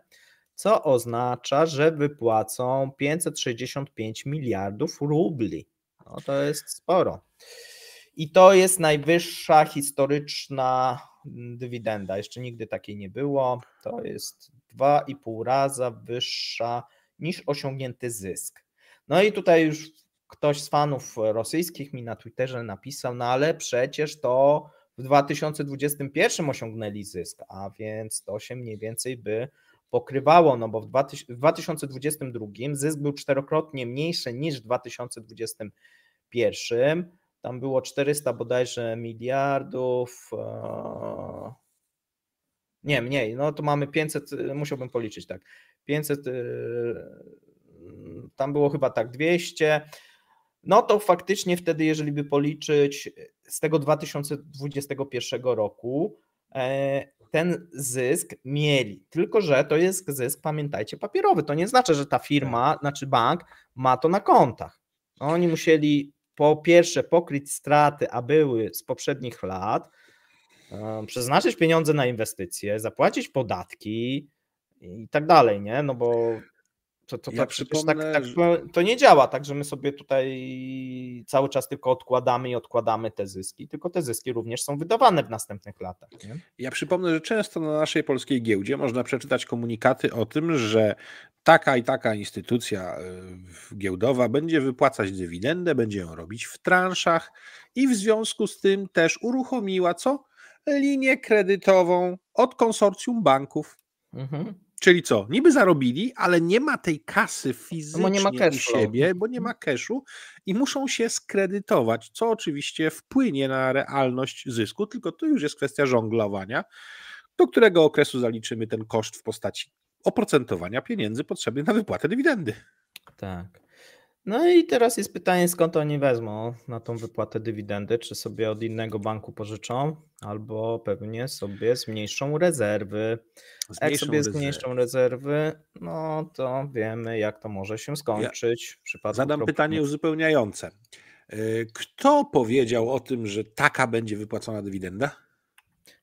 co oznacza, że wypłacą 565 miliardów rubli. No to jest sporo. I to jest najwyższa historyczna dywidenda. Jeszcze nigdy takiej nie było. To jest 2,5 raza wyższa niż osiągnięty zysk. No i tutaj już ktoś z fanów rosyjskich mi na Twitterze napisał, no ale przecież to w 2021 osiągnęli zysk, a więc to się mniej więcej by pokrywało, no bo w 2022 zysk był 4-krotnie mniejszy niż w 2021. Tam było 400 bodajże miliardów, nie, mniej, no to mamy 500, musiałbym policzyć, tak, 500, tam było chyba tak 200, no to faktycznie wtedy, jeżeli by policzyć z tego 2021 roku, ten zysk mieli, tylko że to jest zysk, pamiętajcie, papierowy, to nie znaczy, że ta firma, znaczy bank ma to na kontach. No, oni musieli po pierwsze pokryć straty, a były z poprzednich lat, przeznaczyć pieniądze na inwestycje, zapłacić podatki i tak dalej, nie? No bo to to nie działa tak, że my sobie tutaj cały czas tylko odkładamy i odkładamy te zyski, tylko te zyski również są wydawane w następnych latach. Nie? Ja przypomnę, że często na naszej polskiej giełdzie można przeczytać komunikaty o tym, że taka i taka instytucja giełdowa będzie wypłacać dywidendę, będzie ją robić w transzach i w związku z tym też uruchomiła co? Linię kredytową od konsorcjum banków. Mhm. Czyli co? Niby zarobili, ale nie ma tej kasy No bo nie ma fizycznie u cash flow. siebie, bo nie ma cashu i muszą się skredytować, co oczywiście wpłynie na realność zysku, tylko to już jest kwestia żonglowania, do którego okresu zaliczymy ten koszt w postaci oprocentowania pieniędzy potrzebnych na wypłatę dywidendy. Tak. No i teraz jest pytanie, skąd oni wezmą na tą wypłatę dywidendy, czy sobie od innego banku pożyczą, albo pewnie sobie zmniejszą rezerwy. A jak sobie Zmniejszą rezerwy. zmniejszą rezerwy, no to wiemy, jak to może się Ja skończyć w przypadku zadam pytanie problemów. uzupełniające. Kto powiedział o tym, że taka będzie wypłacona dywidenda?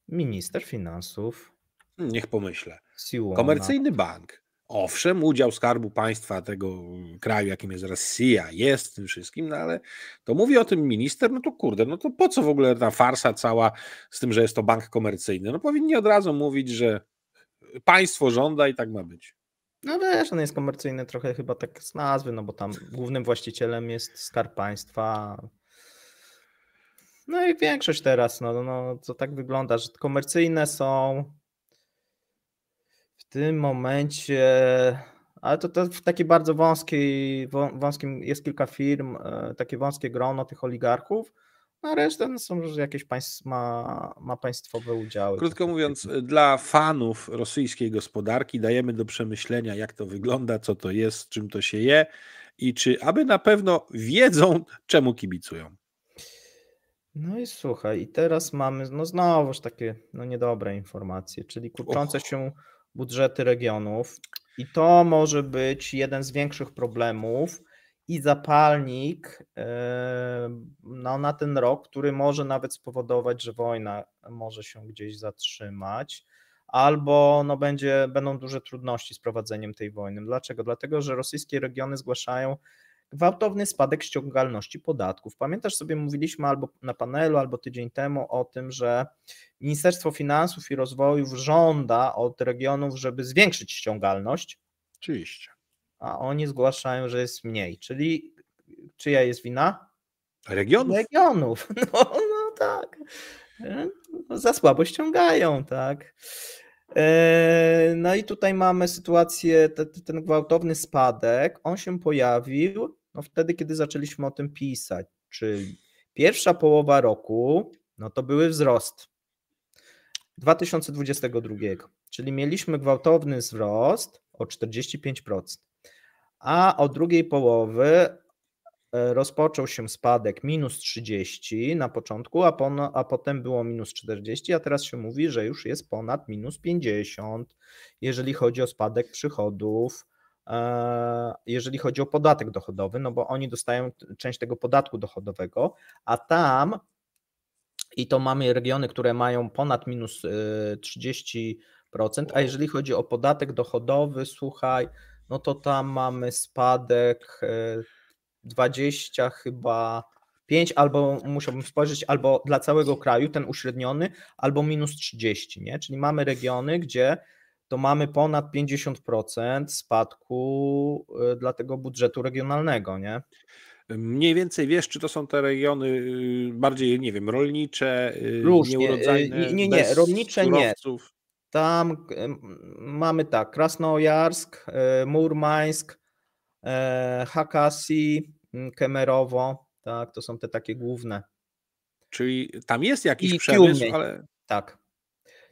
Minister finansów, Niech pomyślę. Siłona. Komercyjny bank. Owszem, udział Skarbu Państwa tego kraju, jakim jest Rosja, jest w tym wszystkim, no ale to mówi o tym minister, no to kurde, no to po co w ogóle ta farsa cała z tym, że jest to bank komercyjny? No powinni od razu mówić, że państwo żąda i tak ma być. No wiesz, on jest komercyjny trochę chyba tak z nazwy, no bo tam głównym właścicielem jest Skarb Państwa. No i większość teraz, no to tak wygląda, że komercyjne są w tym momencie, ale to w takiej bardzo wąskim, jest kilka firm, takie wąskie grono tych oligarchów, a reszta no są już jakieś ma państwowe udziały. Krótko takie mówiąc, firmy. dla fanów rosyjskiej gospodarki dajemy do przemyślenia, jak to wygląda, co to jest, czym to się je i czy aby na pewno wiedzą, czemu kibicują. No i słuchaj, i teraz mamy no znowuż takie no niedobre informacje, czyli kurczące Och, się budżety regionów i to może być jeden z większych problemów i zapalnik no, na ten rok, który może nawet spowodować, że wojna może się gdzieś zatrzymać, albo no będą duże trudności z prowadzeniem tej wojny. Dlaczego? Dlatego, że rosyjskie regiony zgłaszają gwałtowny spadek ściągalności podatków. Pamiętasz sobie, mówiliśmy albo na panelu, albo tydzień temu o tym, że Ministerstwo Finansów i Rozwoju żąda od regionów, żeby zwiększyć ściągalność, oczywiście. a oni zgłaszają, że jest mniej. Czyli czyja jest wina? Regionów? Regionów. No tak. Za słabo ściągają, tak. No i tutaj mamy sytuację, ten gwałtowny spadek, on się pojawił no wtedy, kiedy zaczęliśmy o tym pisać, czyli pierwsza połowa roku, no to były wzrost 2022, czyli mieliśmy gwałtowny wzrost o 45%, a od drugiej połowy rozpoczął się spadek minus 30 na początku, a potem było minus 40, a teraz się mówi, że już jest ponad minus 50, jeżeli chodzi o spadek przychodów, jeżeli chodzi o podatek dochodowy, no bo oni dostają część tego podatku dochodowego, a tam, i to mamy regiony, które mają ponad minus 30%, a jeżeli chodzi o podatek dochodowy, słuchaj, no to tam mamy spadek 20 chyba 5, albo musiałbym spojrzeć, albo dla całego kraju ten uśredniony, albo minus 30, nie? Czyli mamy regiony, gdzie to mamy ponad 50% spadku dla tego budżetu regionalnego, nie? Mniej więcej wiesz, czy to są te regiony bardziej, nie wiem, rolnicze, Różnie. nieurodzajne, Nie, bez rolnicze nie. surowców? Tam mamy tak, Krasnojarsk, Murmańsk, Hakassi, Kemerowo, tak, to są te takie główne. Czyli tam jest jakiś I przemysł, Fiume, tak.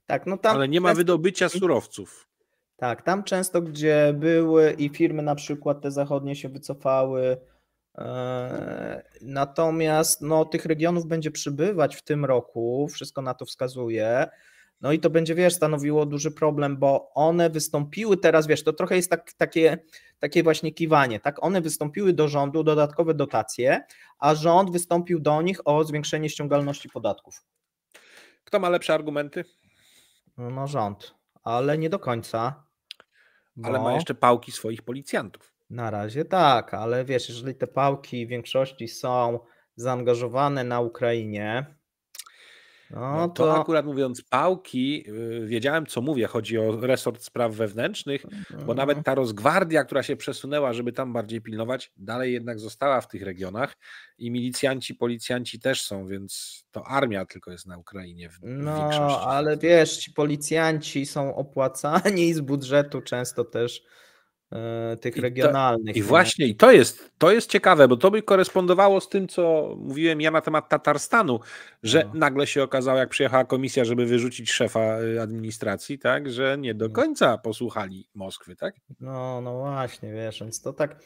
Tak, no tam ale nie ma często, wydobycia surowców. tak, tam często, gdzie były i firmy na przykład te zachodnie się wycofały, natomiast no, tych regionów będzie przybywać w tym roku, wszystko na to wskazuje. No i to będzie, wiesz, stanowiło duży problem, bo one wystąpiły teraz, wiesz, to trochę jest takie właśnie kiwanie, tak? One wystąpiły do rządu, dodatkowe dotacje, a rząd wystąpił do nich o zwiększenie ściągalności podatków. Kto ma lepsze argumenty? No rząd, ale nie do końca, Ale ma bo jeszcze pałki swoich policjantów. na razie tak, ale wiesz, jeżeli te pałki w większości są zaangażowane na Ukrainie, No to akurat mówiąc pałki, wiedziałem co mówię, chodzi o resort spraw wewnętrznych, bo nawet ta Rosgwardia, która się przesunęła, żeby tam bardziej pilnować, dalej jednak została w tych regionach i milicjanci, policjanci też są, więc to armia tylko jest na Ukrainie w większości. Ale wiesz, ci policjanci są opłacani z budżetu często też tych regionalnych. I właśnie, i to jest ciekawe, bo to by korespondowało z tym, co mówiłem ja na temat Tatarstanu, że nagle się okazało, jak przyjechała komisja, żeby wyrzucić szefa administracji, tak, że nie do końca posłuchali Moskwy, tak? No właśnie, wiesz, więc to tak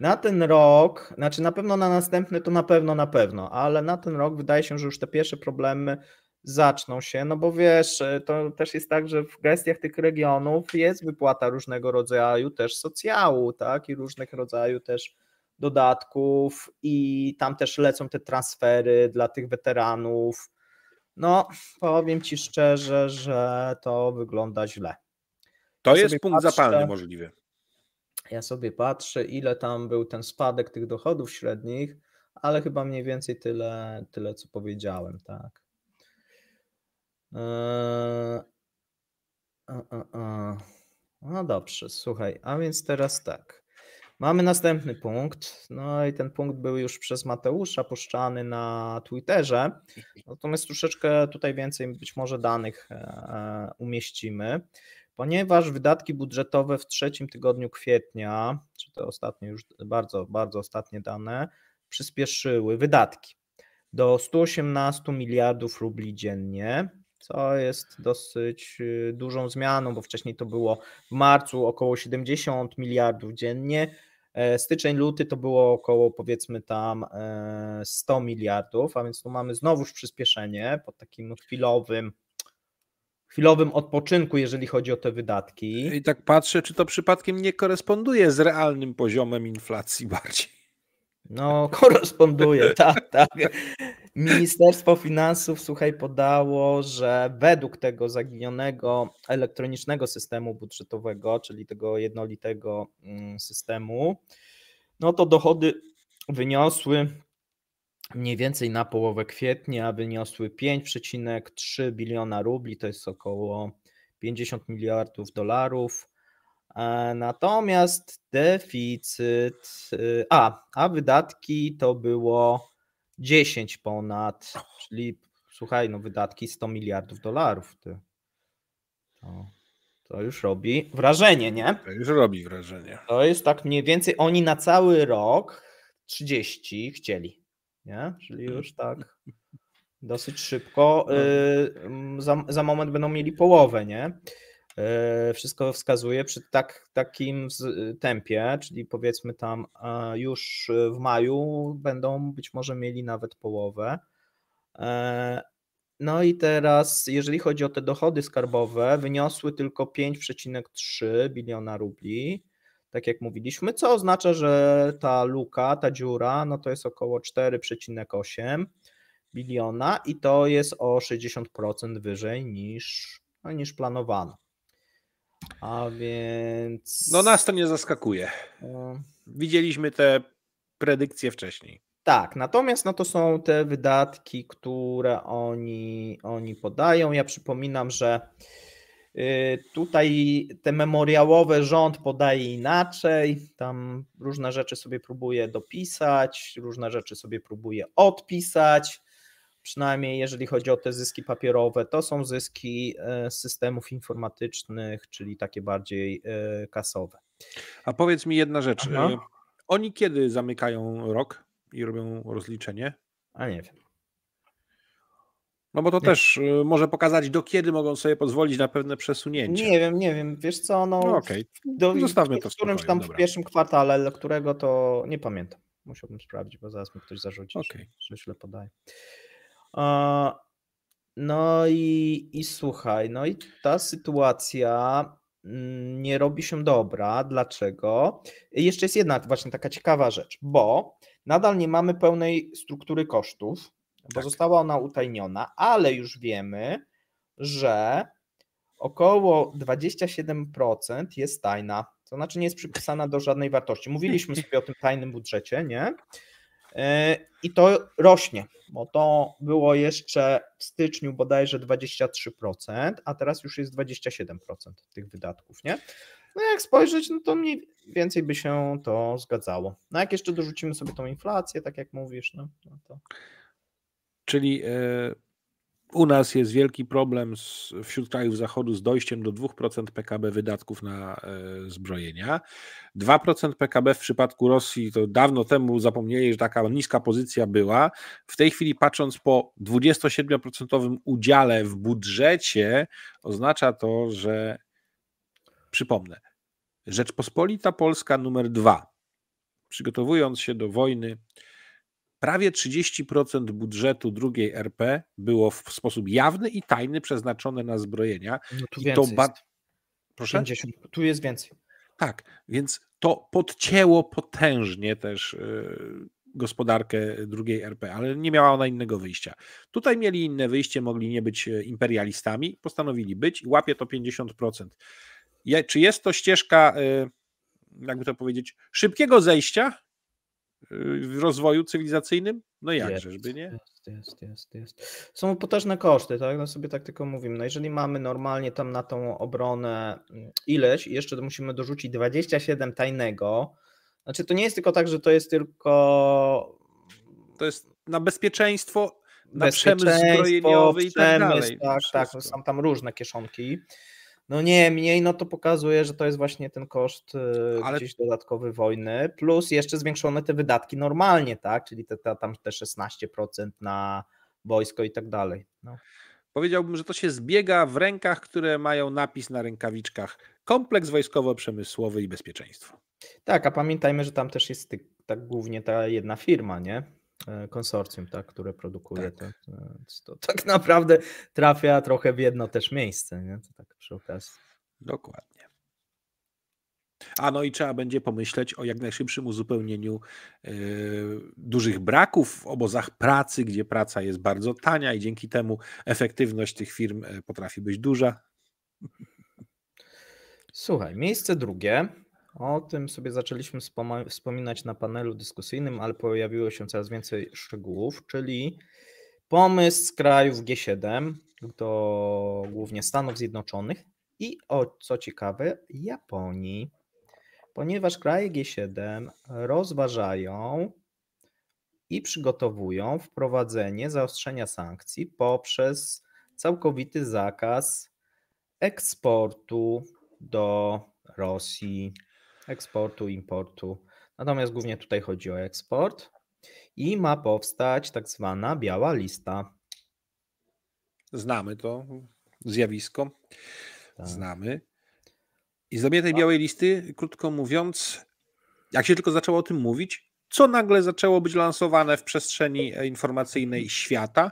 na ten rok, znaczy na pewno na następny to na pewno, ale na ten rok wydaje się, że już te pierwsze problemy zaczną się, no bo wiesz, to też jest tak, że w gestiach tych regionów jest wypłata różnego rodzaju też socjału, tak, i różnych rodzaju też dodatków i tam też lecą te transfery dla tych weteranów. No, powiem Ci szczerze, że to wygląda źle. To jest punkt zapalny możliwy. Ja sobie patrzę, ile tam był ten spadek tych dochodów średnich, ale chyba mniej więcej tyle co powiedziałem, tak. No dobrze, słuchaj, a więc teraz tak. Mamy następny punkt, no i ten punkt był już przez Mateusza puszczany na Twitterze, natomiast troszeczkę tutaj więcej być może danych umieścimy, ponieważ wydatki budżetowe w trzecim tygodniu kwietnia, czy to ostatnie już bardzo, bardzo ostatnie dane, przyspieszyły wydatki do 118 miliardów rubli dziennie, co jest dosyć dużą zmianą, bo wcześniej to było w marcu około 70 miliardów dziennie, styczeń, luty to było około powiedzmy tam 100 miliardów, a więc tu mamy znowuż przyspieszenie po takim chwilowym odpoczynku, jeżeli chodzi o te wydatki. I tak patrzę, czy to przypadkiem nie koresponduje z realnym poziomem inflacji bardziej. No, koresponduje, tak. Ministerstwo Finansów, słuchaj, podało, że według tego zaginionego elektronicznego systemu budżetowego, czyli tego jednolitego systemu, no to dochody wyniosły mniej więcej na połowę kwietnia, wyniosły 5,3 biliona rubli, to jest około 50 miliardów dolarów. Natomiast deficyt, a wydatki to było 10 ponad, czyli słuchaj, no wydatki 100 miliardów dolarów. To już robi wrażenie, nie? To już robi wrażenie. To jest tak mniej więcej, oni na cały rok 30 chcieli, nie? Czyli już tak dosyć szybko, za moment będą mieli połowę, nie? Wszystko wskazuje przy takim tempie, czyli powiedzmy tam już w maju będą być może mieli nawet połowę. No i teraz, jeżeli chodzi o te dochody skarbowe, wyniosły tylko 5,3 biliona rubli, tak jak mówiliśmy, co oznacza, że ta luka, ta dziura, no to jest około 4,8 biliona i to jest o 60% wyżej niż planowano. A więc... No nas to nie zaskakuje. Widzieliśmy te predykcje wcześniej. Tak, natomiast no to są te wydatki, które oni podają. Ja przypominam, że tutaj te memoriałowe rząd podaje inaczej, tam różne rzeczy sobie próbuje dopisać, różne rzeczy sobie próbuje odpisać, przynajmniej jeżeli chodzi o te zyski papierowe, to są zyski z systemów informatycznych, czyli takie bardziej kasowe. A powiedz mi jedna rzecz, oni kiedy zamykają rok i robią rozliczenie? A nie wiem. No bo to też może pokazać, do kiedy mogą sobie pozwolić na pewne przesunięcia. Nie wiem, wiesz co, no okej. Zostawmy to w spokoju. Którymś tam w pierwszym kwartale, ale którego to nie pamiętam. Musiałbym sprawdzić, bo zaraz mi ktoś zarzuci, że źle podaje. No i słuchaj, no i ta sytuacja nie robi się dobra. Dlaczego? Jeszcze jest jedna właśnie taka ciekawa rzecz, bo nadal nie mamy pełnej struktury kosztów, bo została ona utajniona, ale już wiemy, że około 27% jest tajna, to znaczy nie jest przypisana do żadnej wartości. Mówiliśmy sobie o tym tajnym budżecie, nie? I to rośnie, bo to było jeszcze w styczniu bodajże 23%, a teraz już jest 27% tych wydatków, nie? No jak spojrzeć, no to mniej więcej by się to zgadzało. No jak jeszcze dorzucimy sobie tą inflację, tak jak mówisz, no to... Czyli u nas jest wielki problem wśród krajów Zachodu z dojściem do 2% PKB wydatków na zbrojenia. 2% PKB w przypadku Rosji to dawno temu zapomnieli, że taka niska pozycja była. W tej chwili patrząc po 27% udziale w budżecie, oznacza to, że przypomnę, Rzeczpospolita Polska numer 2, przygotowując się do wojny, prawie 30% budżetu drugiej RP było w sposób jawny i tajny przeznaczone na zbrojenia. No tu I więcej to jest. Proszę? 50, tu jest więcej. Tak, więc to podcięło potężnie też gospodarkę drugiej RP, ale nie miała ona innego wyjścia. Tutaj mieli inne wyjście, mogli nie być imperialistami, postanowili być i łapie to 50%. Czy jest to ścieżka, jakby to powiedzieć, szybkiego zejścia w rozwoju cywilizacyjnym? No jakże, żeby nie? Jest. Są potężne koszty, tak? No sobie tak tylko mówimy. No jeżeli mamy normalnie tam na tą obronę ileś i jeszcze musimy dorzucić 27 tajnego, znaczy to nie jest tylko tak, że to jest tylko... To jest na bezpieczeństwo, na przemysł zbrojeniowy i tak dalej. Tak, no są tam różne kieszonki. No niemniej, no to pokazuje, że to jest właśnie ten koszt gdzieś dodatkowy wojny, plus jeszcze zwiększone te wydatki normalnie, tak, czyli tam te 16% na wojsko i tak dalej. No. Powiedziałbym, że to się zbiega w rękach, które mają napis na rękawiczkach: kompleks wojskowo-przemysłowy i bezpieczeństwo. Tak, a pamiętajmy, że tam też jest tak głównie ta jedna firma, nie? Konsorcjum, tak, które produkuje tak. to tak naprawdę trafia trochę w jedno też miejsce, nie? To tak przy okazji. Dokładnie. No i trzeba będzie pomyśleć o jak najszybszym uzupełnieniu dużych braków w obozach pracy, gdzie praca jest bardzo tania i dzięki temu efektywność tych firm potrafi być duża. Słuchaj, miejsce drugie. O tym sobie zaczęliśmy wspominać na panelu dyskusyjnym, ale pojawiło się coraz więcej szczegółów, czyli pomysł z krajów G7 do głównie Stanów Zjednoczonych i co ciekawe Japonii, ponieważ kraje G7 rozważają i przygotowują wprowadzenie zaostrzenia sankcji poprzez całkowity zakaz eksportu do Rosji, eksportu, importu. Natomiast głównie tutaj chodzi o eksport i ma powstać tak zwana biała lista. Znamy to zjawisko. Tak. Znamy. I zrobienie tej białej listy, krótko mówiąc, jak się tylko zaczęło o tym mówić, co nagle zaczęło być lansowane w przestrzeni informacyjnej świata,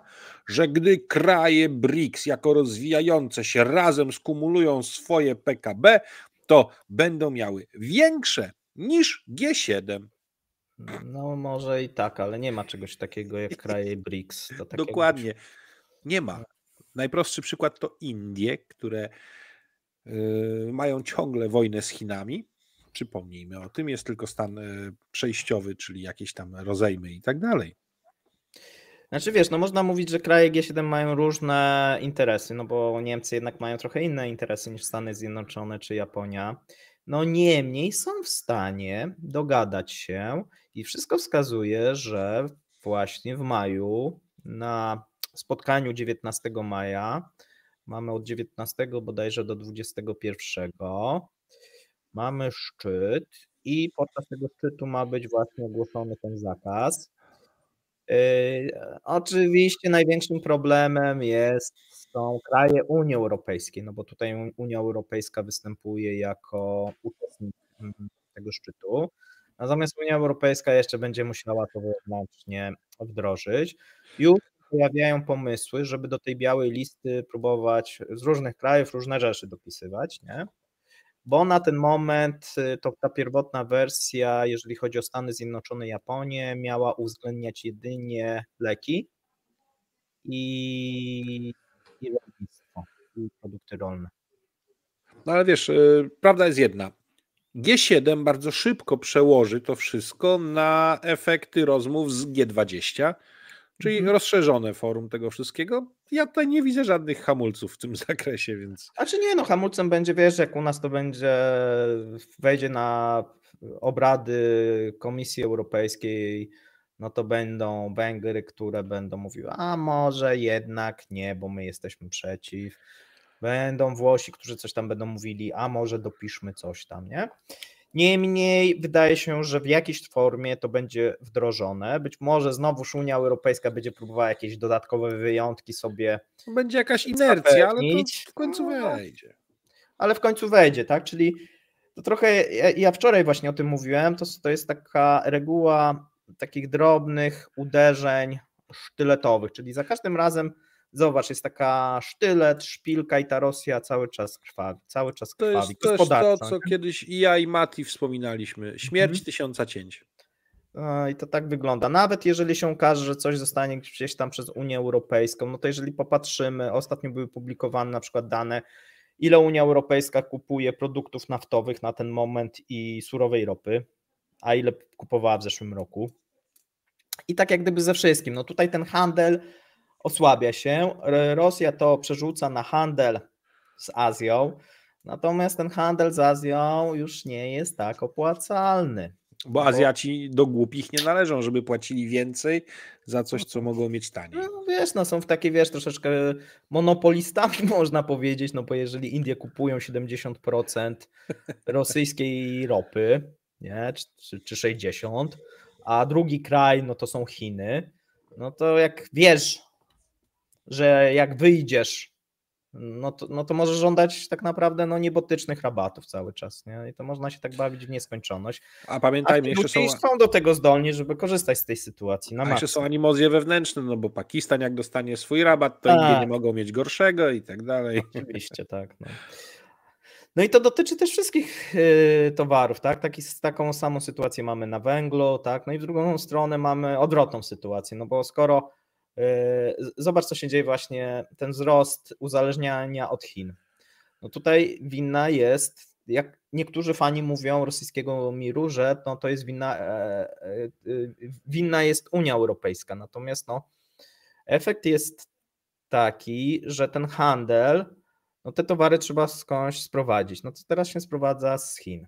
że gdy kraje BRICS jako rozwijające się razem skumulują swoje PKB, to będą miały większe niż G7. No może i tak, ale nie ma czegoś takiego jak kraje BRICS. To tak Dokładnie. Nie ma. Najprostszy przykład to Indie, które mają ciągle wojnę z Chinami. Przypomnijmy o tym, jest tylko stan przejściowy, czyli jakieś tam rozejmy i tak dalej. Znaczy wiesz, no można mówić, że kraje G7 mają różne interesy, no bo Niemcy jednak mają trochę inne interesy niż Stany Zjednoczone czy Japonia. No niemniej są w stanie dogadać się i wszystko wskazuje, że właśnie w maju na spotkaniu 19 maja, mamy od 19 bodajże do 21, mamy szczyt i podczas tego szczytu ma być właśnie ogłoszony ten zakaz. Oczywiście największym problemem są kraje Unii Europejskiej, no bo tutaj Unia Europejska występuje jako uczestnik tego szczytu. Natomiast Unia Europejska jeszcze będzie musiała to wewnętrznie wdrożyć. Już pojawiają pomysły, żeby do tej białej listy próbować z różnych krajów różne rzeczy dopisywać, nie? Bo na ten moment to ta pierwotna wersja, jeżeli chodzi o Stany Zjednoczone i Japonię, miała uwzględniać jedynie leki i rolnictwo, i produkty rolne. No ale wiesz, prawda jest jedna. G7 bardzo szybko przełoży to wszystko na efekty rozmów z G20, czyli rozszerzone forum tego wszystkiego. Ja tutaj nie widzę żadnych hamulców w tym zakresie, więc... Znaczy nie, no hamulcem będzie, wiesz, jak u nas to będzie, wejdzie na obrady Komisji Europejskiej, no to będą Węgry, które będą mówiły, a może jednak nie, bo my jesteśmy przeciw. Będą Włosi, którzy coś tam będą mówili, a może dopiszmy coś tam, nie? Niemniej wydaje się, że w jakiejś formie to będzie wdrożone. Być może znowuż Unia Europejska będzie próbowała jakieś dodatkowe wyjątki sobie Będzie jakaś inercja, ale to zapewnić. w końcu wejdzie. Ale w końcu wejdzie, tak? Czyli to trochę, ja wczoraj właśnie o tym mówiłem, to jest taka reguła takich drobnych uderzeń sztyletowych, czyli za każdym razem, zobacz, jest taka sztylet, szpilka i ta Rosja cały czas krwawi, cały czas To krwawi. jest też to, co kiedyś i ja i Mati wspominaliśmy. Śmierć tysiąca cięć. I to tak wygląda. Nawet jeżeli się okaże, że coś zostanie gdzieś tam przez Unię Europejską, no to jeżeli popatrzymy, ostatnio były publikowane na przykład dane, ile Unia Europejska kupuje produktów naftowych na ten moment i surowej ropy, a ile kupowała w zeszłym roku. I tak jak gdyby ze wszystkim. No tutaj ten handel osłabia się. Rosja to przerzuca na handel z Azją, natomiast ten handel z Azją już nie jest tak opłacalny. Bo Azjaci do głupich nie należą, żeby płacili więcej za coś, co mogą mieć taniej. No wiesz, no są w takie, wiesz, troszeczkę monopolistami można powiedzieć, no bo jeżeli Indie kupują 70% rosyjskiej ropy, nie, czy 60%, a drugi kraj, no to są Chiny, no to jak wiesz, że jak wyjdziesz, no to możesz żądać tak naprawdę niebotycznych rabatów cały czas, nie? I to można się tak bawić w nieskończoność. A pamiętajmy, jeszcze są do tego zdolni, żeby korzystać z tej sytuacji. A jeszcze są animozje wewnętrzne, no bo Pakistan jak dostanie swój rabat, to Indie nie mogą mieć gorszego i tak dalej. Oczywiście, tak. No i to dotyczy też wszystkich towarów, tak? Taką samą sytuację mamy na węglu, tak? No i w drugą stronę mamy odwrotną sytuację, no bo skoro zobacz, co się dzieje właśnie, ten wzrost uzależniania od Chin. No tutaj winna jest, jak niektórzy fani mówią rosyjskiego miru, że to jest winna jest Unia Europejska, natomiast efekt jest taki, że ten handel, te towary trzeba skądś sprowadzić. No to teraz się sprowadza z Chin.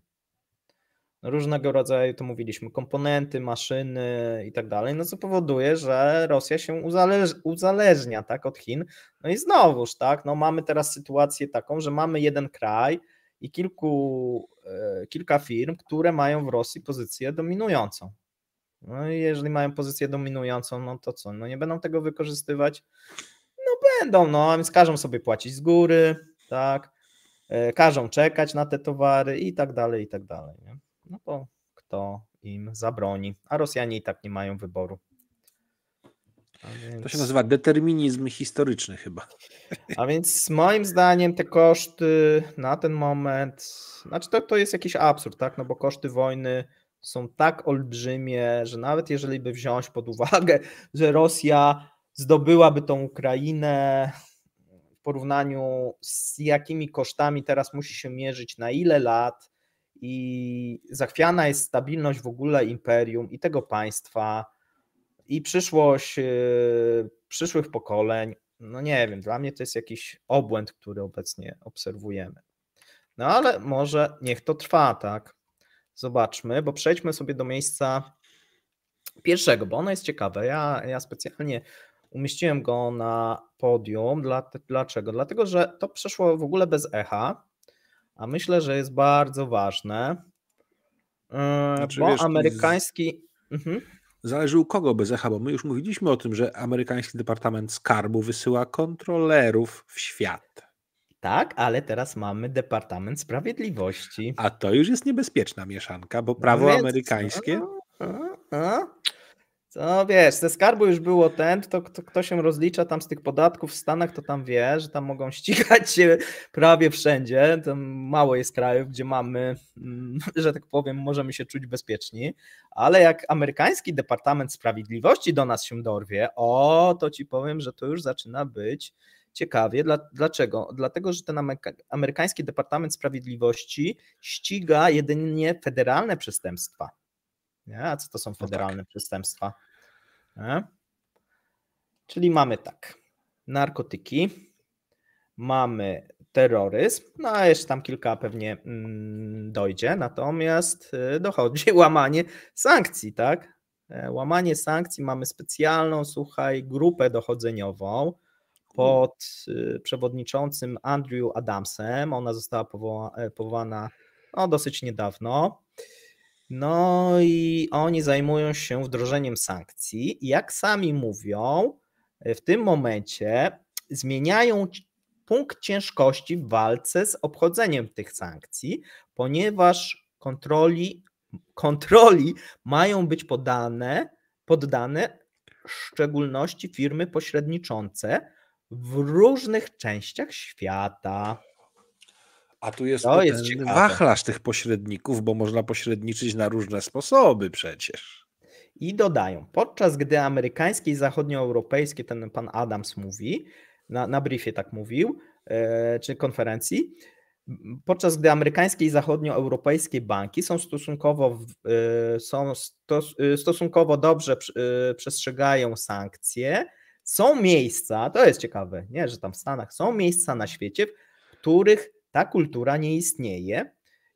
Różnego rodzaju, to mówiliśmy, komponenty, maszyny i tak dalej, co powoduje, że Rosja się uzależnia, tak, od Chin. No i znowuż, tak, mamy teraz sytuację taką, że mamy jeden kraj i kilka firm, które mają w Rosji pozycję dominującą. No i jeżeli mają pozycję dominującą, no to co, nie będą tego wykorzystywać? No będą, a więc każą sobie płacić z góry, tak, każą czekać na te towary i tak dalej, nie? No bo kto im zabroni, a Rosjanie i tak nie mają wyboru. To się nazywa determinizm historyczny chyba. A więc moim zdaniem te koszty na ten moment, znaczy to jest jakiś absurd, tak, no bo koszty wojny są tak olbrzymie, że nawet jeżeli by wziąć pod uwagę, że Rosja zdobyłaby tą Ukrainę, w porównaniu z jakimi kosztami teraz musi się mierzyć, na ile lat i zachwiana jest stabilność w ogóle imperium i tego państwa i przyszłość przyszłych pokoleń, nie wiem, dla mnie to jest jakiś obłęd, który obecnie obserwujemy. No ale może niech to trwa, tak? Zobaczmy, bo przejdźmy sobie do miejsca pierwszego, bo ono jest ciekawe. Ja specjalnie umieściłem go na podium. Dlaczego? Dlatego, że to przeszło w ogóle bez echa, a myślę, że jest bardzo ważne, bo wiesz, amerykański... Zależy u kogo bez echa, bo my już mówiliśmy o tym, że amerykański Departament Skarbu wysyła kontrolerów w świat. Tak, ale teraz mamy Departament Sprawiedliwości. A to już jest niebezpieczna mieszanka, bo prawo amerykańskie... Co wiesz, ze skarbu już było to kto się rozlicza tam z tych podatków w Stanach, to tam wie, że tam mogą ścigać się prawie wszędzie. Tam mało jest krajów, gdzie mamy, że tak powiem, możemy się czuć bezpieczni, ale jak amerykański Departament Sprawiedliwości do nas się dorwie, to ci powiem, że to już zaczyna być ciekawie. Dlaczego? Dlatego, że ten amerykański Departament Sprawiedliwości ściga jedynie federalne przestępstwa. Nie? A co to są federalne przestępstwa? Nie? Czyli mamy tak, narkotyki, mamy terroryzm, no a jeszcze tam kilka pewnie dojdzie, natomiast dochodzi łamanie sankcji, tak? Łamanie sankcji, mamy specjalną, słuchaj, grupę dochodzeniową pod przewodniczącym Andrew Adamsem, ona została powołana dosyć niedawno. No i oni zajmują się wdrożeniem sankcji. Jak sami mówią, w tym momencie zmieniają punkt ciężkości w walce z obchodzeniem tych sankcji, ponieważ kontroli mają być poddane w szczególności firmy pośredniczące w różnych częściach świata. A tu jest ten wachlarz tych pośredników, bo można pośredniczyć na różne sposoby przecież. I dodają, podczas gdy amerykańskie i zachodnioeuropejskie, ten pan Adams mówi, na briefie tak mówił, czy konferencji, podczas gdy amerykańskie i zachodnioeuropejskie banki stosunkowo dobrze przestrzegają sankcje, są miejsca, to jest ciekawe, nie, że tam w Stanach są miejsca na świecie, w których ta kultura nie istnieje.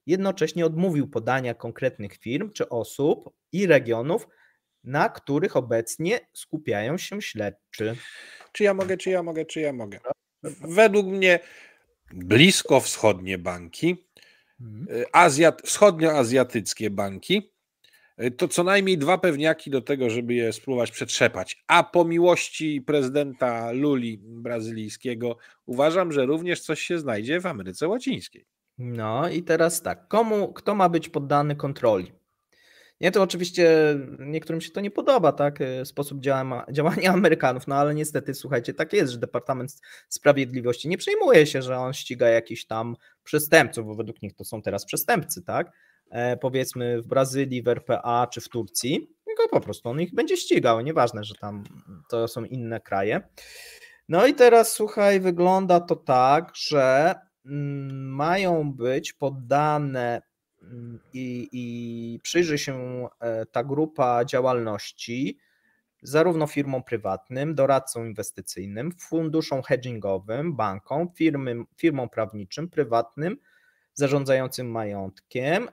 Jednocześnie odmówił podania konkretnych firm czy osób i regionów, na których obecnie skupiają się śledczy. Czy ja mogę? Według mnie bliskowschodnie banki, wschodnioazjatyckie banki, to co najmniej 2 pewniaki do tego, żeby je spróbować przetrzepać. A po miłości prezydenta Luli brazylijskiego uważam, że również coś się znajdzie w Ameryce Łacińskiej. No i teraz tak, kto ma być poddany kontroli? Nie, to oczywiście niektórym się to nie podoba, tak, sposób działania Amerykanów, no ale niestety, słuchajcie, tak jest, że Departament Sprawiedliwości nie przejmuje się, że on ściga jakichś tam przestępców, bo według nich to są teraz przestępcy, tak, powiedzmy w Brazylii, w RPA czy w Turcji, tylko po prostu on ich będzie ścigał, nieważne, że tam to są inne kraje. No i teraz, słuchaj, wygląda to tak, że mają być poddane i przyjrzy się ta grupa działalności zarówno firmom prywatnym, doradcom inwestycyjnym, funduszom hedgingowym, bankom, firmom prawniczym, prywatnym, zarządzającym majątkiem,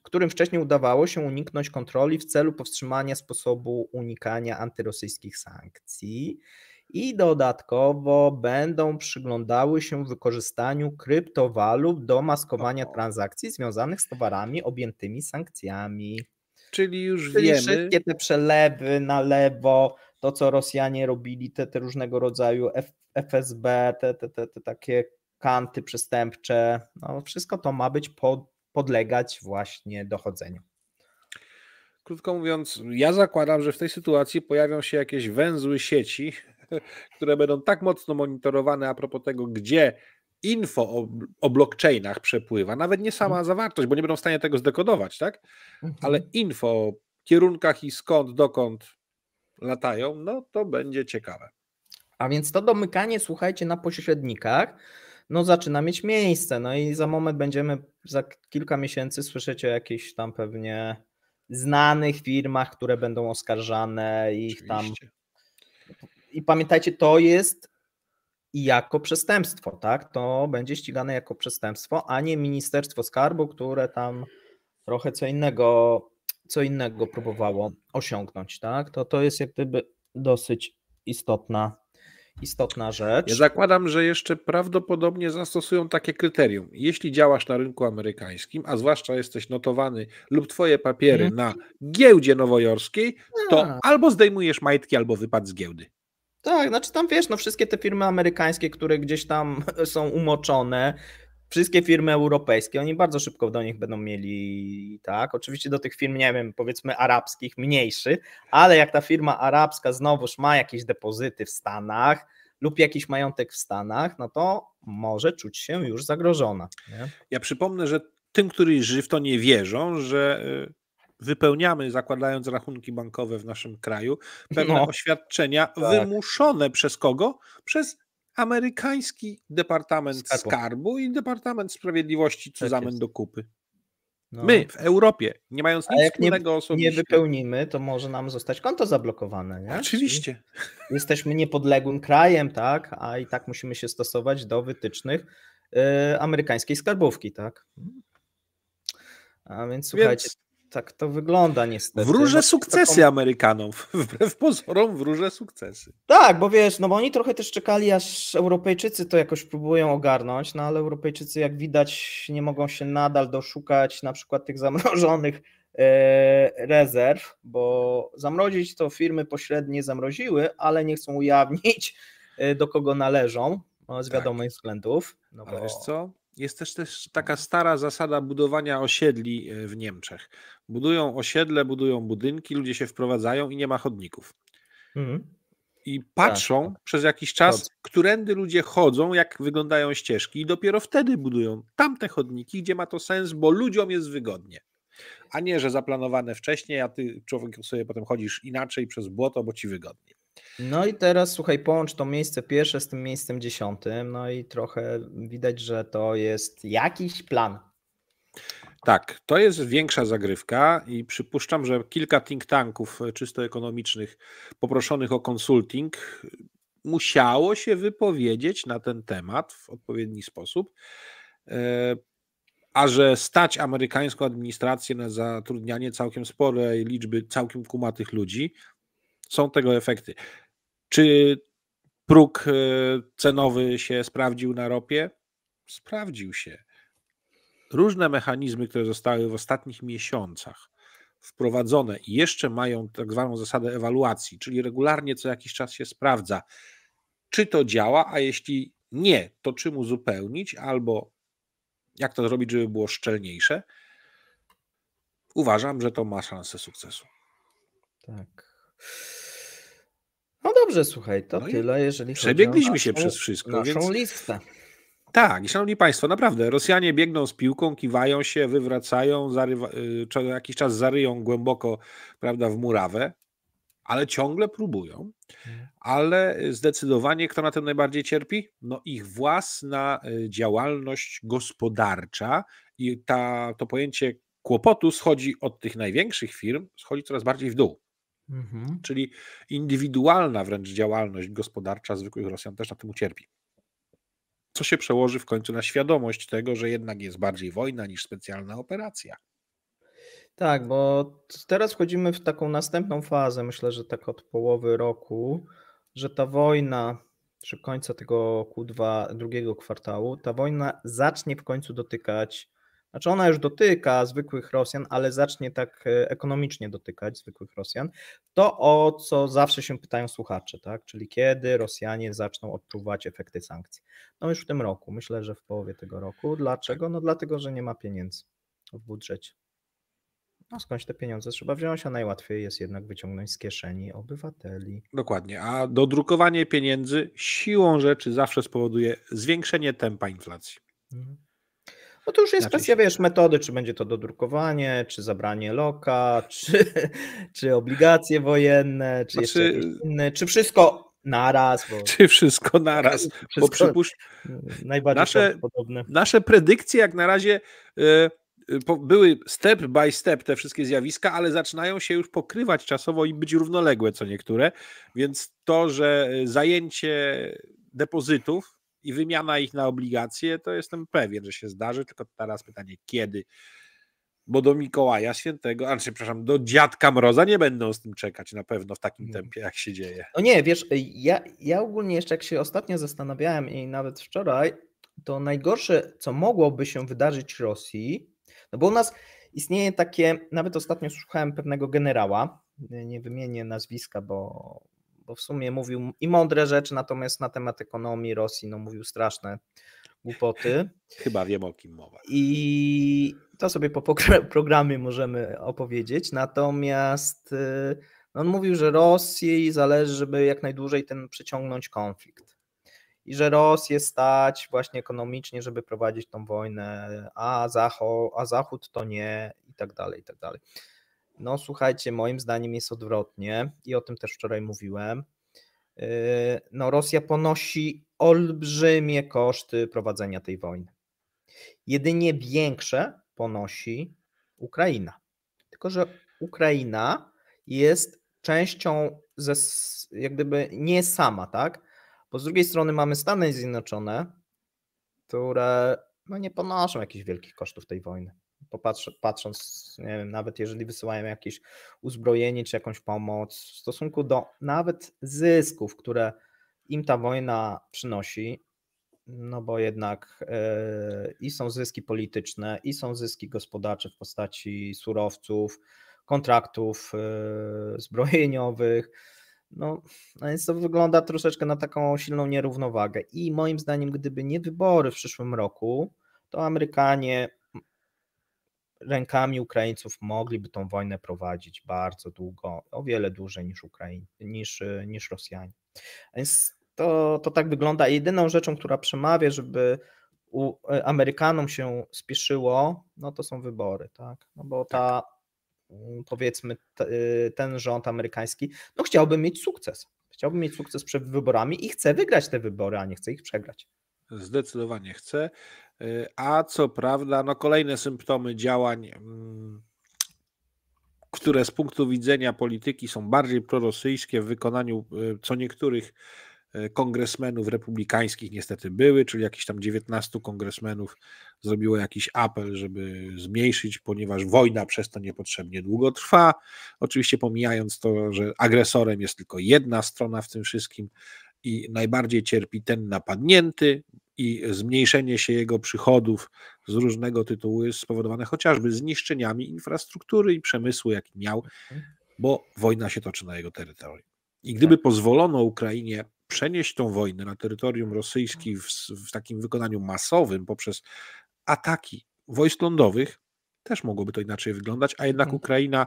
którym wcześniej udawało się uniknąć kontroli w celu powstrzymania sposobu unikania antyrosyjskich sankcji. I dodatkowo będą przyglądały się wykorzystaniu kryptowalut do maskowania transakcji związanych z towarami objętymi sankcjami. Czyli już wiemy. Wszystkie te przelewy na lewo, to co Rosjanie robili, te różnego rodzaju FSB, te takie kanty przestępcze, no wszystko to ma być podlegać właśnie dochodzeniu. Krótko mówiąc, ja zakładam, że w tej sytuacji pojawią się jakieś węzły sieci, które będą tak mocno monitorowane a propos tego, gdzie info o blockchainach przepływa, nawet nie sama zawartość, bo nie będą w stanie tego zdekodować, tak? Ale info o kierunkach i skąd, dokąd latają, no to będzie ciekawe. A więc to domykanie, słuchajcie, na pośrednikach, no zaczyna mieć miejsce, no i za moment będziemy, za kilka miesięcy słyszeć o jakichś tam pewnie znanych firmach, które będą oskarżane ich tam. I pamiętajcie, to jest jako przestępstwo, tak? To będzie ścigane jako przestępstwo, a nie Ministerstwo Skarbu, które tam trochę co innego próbowało osiągnąć, tak? To jest jak gdyby dosyć istotna rzecz. Ja zakładam, że jeszcze prawdopodobnie zastosują takie kryterium. Jeśli działasz na rynku amerykańskim, a zwłaszcza jesteś notowany lub twoje papiery na giełdzie nowojorskiej, to albo zdejmujesz majtki, albo wypad z giełdy. Tak, znaczy tam wiesz, no wszystkie te firmy amerykańskie, które gdzieś tam są umoczone, wszystkie firmy europejskie, oni bardzo szybko do nich będą mieli, tak, oczywiście do tych firm, nie wiem, powiedzmy arabskich, mniejszy, ale jak ta firma arabska znowuż ma jakieś depozyty w Stanach lub jakiś majątek w Stanach, no to może czuć się już zagrożona. Nie? Ja przypomnę, że tym, którzy w to nie wierzą, że wypełniamy, zakładając rachunki bankowe w naszym kraju, pewne No, oświadczenia tak. wymuszone przez kogo? Przez amerykański Departament Skarbu. Skarbu i Departament Sprawiedliwości Tak cuzamen jest. do kupy. No. My w Europie, nie mając A nic jak wspólnego nie osobiście. wypełnimy, to może nam zostać konto zablokowane, nie? Czyli Oczywiście. jesteśmy niepodległym krajem, tak? A i tak musimy się stosować do wytycznych amerykańskiej skarbówki, tak? A więc słuchajcie, Więc tak to wygląda niestety. wróżę No, sukcesy Amerykanom. Wbrew pozorom wróżę sukcesy. Tak, bo wiesz, no bo oni trochę też czekali, aż Europejczycy to jakoś próbują ogarnąć, no ale Europejczycy, jak widać, nie mogą się nadal doszukać na przykład tych zamrożonych rezerw, bo zamrozić to firmy pośrednie zamroziły, ale nie chcą ujawnić, do kogo należą, no, z Tak. wiadomych względów. No Ale bo... wiesz co? Jest też taka stara zasada budowania osiedli w Niemczech. Budują osiedle, budują budynki, ludzie się wprowadzają i nie ma chodników. I patrzą tak. przez jakiś czas, którędy ludzie chodzą, jak wyglądają ścieżki, i dopiero wtedy budują tamte chodniki, gdzie ma to sens, bo ludziom jest wygodnie. A nie, że zaplanowane wcześniej, a ty człowiek sobie potem chodzisz inaczej przez błoto, bo ci wygodnie. No i teraz słuchaj, połącz to miejsce pierwsze z tym miejscem 10, no i trochę widać, że to jest jakiś plan. Tak, to jest większa zagrywka i przypuszczam, że kilka think tanków czysto ekonomicznych poproszonych o konsulting musiało się wypowiedzieć na ten temat w odpowiedni sposób, a że stać amerykańską administrację na zatrudnianie całkiem sporej liczby całkiem kumatych ludzi, są tego efekty. Czy próg cenowy się sprawdził na ropie? Sprawdził się. Różne mechanizmy, które zostały w ostatnich miesiącach wprowadzone i jeszcze mają tak zwaną zasadę ewaluacji, czyli regularnie co jakiś czas się sprawdza, czy to działa, a jeśli nie, to czym uzupełnić, albo jak to zrobić, żeby było szczelniejsze. Uważam, że to ma szansę sukcesu. Tak. No dobrze, słuchaj, to tyle, jeżeli chodzi o przebiegliśmy się przez wszystko, naszą listę. Tak, i szanowni państwo, naprawdę, Rosjanie biegną z piłką, kiwają się, wywracają, co jakiś czas zaryją głęboko, prawda, w murawę, ale ciągle próbują. Ale zdecydowanie kto na tym najbardziej cierpi? No ich własna działalność gospodarcza i to pojęcie kłopotu schodzi od tych największych firm, schodzi coraz bardziej w dół. Czyli indywidualna wręcz działalność gospodarcza zwykłych Rosjan też na tym ucierpi. Co się przełoży w końcu na świadomość tego, że jednak jest bardziej wojna niż specjalna operacja. Tak, bo teraz wchodzimy w taką następną fazę, myślę, że tak od połowy roku, że ta wojna, czy końca tego Q2, drugiego kwartału, ta wojna zacznie w końcu dotykać, znaczy ona już dotyka zwykłych Rosjan, ale zacznie tak ekonomicznie dotykać zwykłych Rosjan. To, o co zawsze się pytają słuchacze, tak? Czyli kiedy Rosjanie zaczną odczuwać efekty sankcji. No już w tym roku, myślę, że w połowie tego roku. Dlaczego? No dlatego, że nie ma pieniędzy w budżecie. No skądś te pieniądze trzeba wziąć, a najłatwiej jest jednak wyciągnąć z kieszeni obywateli. Dokładnie, a dodrukowanie pieniędzy siłą rzeczy zawsze spowoduje zwiększenie tempa inflacji. No to już jest kwestia, wiesz, metody, czy będzie to dodrukowanie, czy zabranie loka, czy obligacje wojenne, czy jeszcze jakieś inne, czy wszystko naraz. Czy wszystko naraz, bo najbardziej prawdopodobne. Nasze predykcje jak na razie były step by step te wszystkie zjawiska, ale zaczynają się już pokrywać czasowo i być równoległe co niektóre, więc to, że zajęcie depozytów i wymiana ich na obligacje, to jestem pewien, że się zdarzy, tylko teraz pytanie kiedy, bo do Mikołaja Świętego, przepraszam, do Dziadka Mroza nie będą z tym czekać na pewno w takim tempie, jak się dzieje. No nie, wiesz, ja ogólnie jeszcze jak się ostatnio zastanawiałem i nawet wczoraj, to najgorsze, co mogłoby się wydarzyć Rosji, no bo u nas istnieje takie, nawet ostatnio słuchałem pewnego generała, nie wymienię nazwiska, bo w sumie mówił i mądre rzeczy, natomiast na temat ekonomii Rosji no mówił straszne głupoty. Chyba wiem, o kim mowa. I to sobie po programie możemy opowiedzieć, natomiast no on mówił, że Rosji zależy, żeby jak najdłużej ten przyciągnąć konflikt i że Rosję stać właśnie ekonomicznie, żeby prowadzić tą wojnę, a Zachód to nie i tak dalej, i tak dalej. No słuchajcie, moim zdaniem jest odwrotnie i o tym też wczoraj mówiłem. No Rosja ponosi olbrzymie koszty prowadzenia tej wojny. Jedynie większe ponosi Ukraina. Tylko że Ukraina jest częścią jak gdyby nie sama, tak? Bo z drugiej strony mamy Stany Zjednoczone, które no nie ponoszą jakichś wielkich kosztów tej wojny. Patrząc, nie wiem, nawet jeżeli wysyłają jakieś uzbrojenie czy jakąś pomoc, w stosunku do nawet zysków, które im ta wojna przynosi, no bo jednak i są zyski polityczne, i są zyski gospodarcze w postaci surowców, kontraktów zbrojeniowych. No więc to wygląda troszeczkę na taką silną nierównowagę. I moim zdaniem, gdyby nie wybory w przyszłym roku, to Amerykanie rękami Ukraińców mogliby tą wojnę prowadzić bardzo długo, o wiele dłużej niż Rosjanie. Więc to tak wygląda. Jedyną rzeczą, która przemawia, żeby Amerykanom się spieszyło, no to są wybory, tak? No bo powiedzmy ten rząd amerykański, no chciałby mieć sukces. Chciałby mieć sukces przed wyborami i chce wygrać te wybory, a nie chce ich przegrać. Zdecydowanie chce. A co prawda, no kolejne symptomy działań, które z punktu widzenia polityki są bardziej prorosyjskie w wykonaniu co niektórych kongresmenów republikańskich niestety były, czyli jakieś tam 19 kongresmenów zrobiło jakiś apel, żeby zmniejszyć, ponieważ wojna przez to niepotrzebnie długo trwa. Oczywiście pomijając to, że agresorem jest tylko jedna strona w tym wszystkim i najbardziej cierpi ten napadnięty, i zmniejszenie się jego przychodów z różnego tytułu jest spowodowane chociażby zniszczeniami infrastruktury i przemysłu, jaki miał, bo wojna się toczy na jego terytorium. I gdyby pozwolono Ukrainie przenieść tą wojnę na terytorium rosyjskie w takim wykonaniu masowym poprzez ataki wojsk lądowych, też mogłoby to inaczej wyglądać, a jednak Ukraina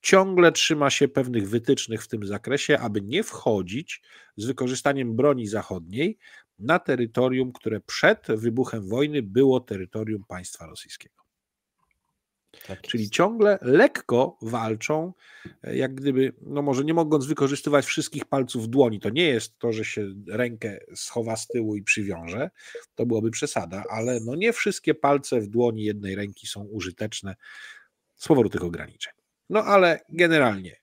ciągle trzyma się pewnych wytycznych w tym zakresie, aby nie wchodzić z wykorzystaniem broni zachodniej na terytorium, które przed wybuchem wojny było terytorium państwa rosyjskiego. Tak czyli ciągle lekko walczą, jak gdyby, no może nie mogąc wykorzystywać wszystkich palców dłoni. To nie jest to, że się rękę schowa z tyłu i przywiąże, to byłoby przesada, ale no nie wszystkie palce w dłoni jednej ręki są użyteczne z powodu tych ograniczeń. No ale generalnie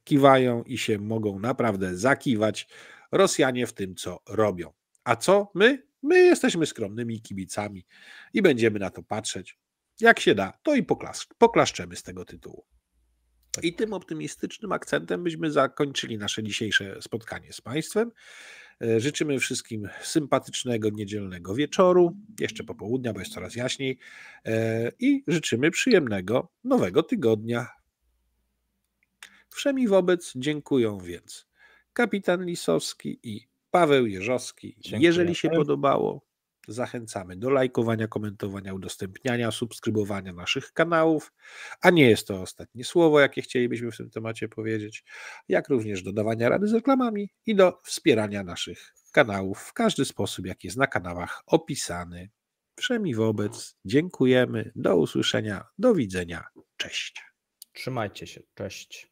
kiwają i się mogą naprawdę zakiwać Rosjanie w tym, co robią. A co my? My jesteśmy skromnymi kibicami i będziemy na to patrzeć. Jak się da, to i poklaszczemy z tego tytułu. I tym optymistycznym akcentem byśmy zakończyli nasze dzisiejsze spotkanie z Państwem. Życzymy wszystkim sympatycznego niedzielnego wieczoru, jeszcze popołudnia, bo jest coraz jaśniej, i życzymy przyjemnego nowego tygodnia. Wszemi wobec dziękuję więc kapitan Lisowski i Paweł Jeżowski. Dziękuję. Jeżeli się podobało, zachęcamy do lajkowania, komentowania, udostępniania, subskrybowania naszych kanałów, a nie jest to ostatnie słowo, jakie chcielibyśmy w tym temacie powiedzieć, jak również do dawania rady z reklamami i do wspierania naszych kanałów w każdy sposób, jaki jest na kanałach opisany. Wszemi wobec dziękujemy, do usłyszenia, do widzenia, cześć. Trzymajcie się, cześć.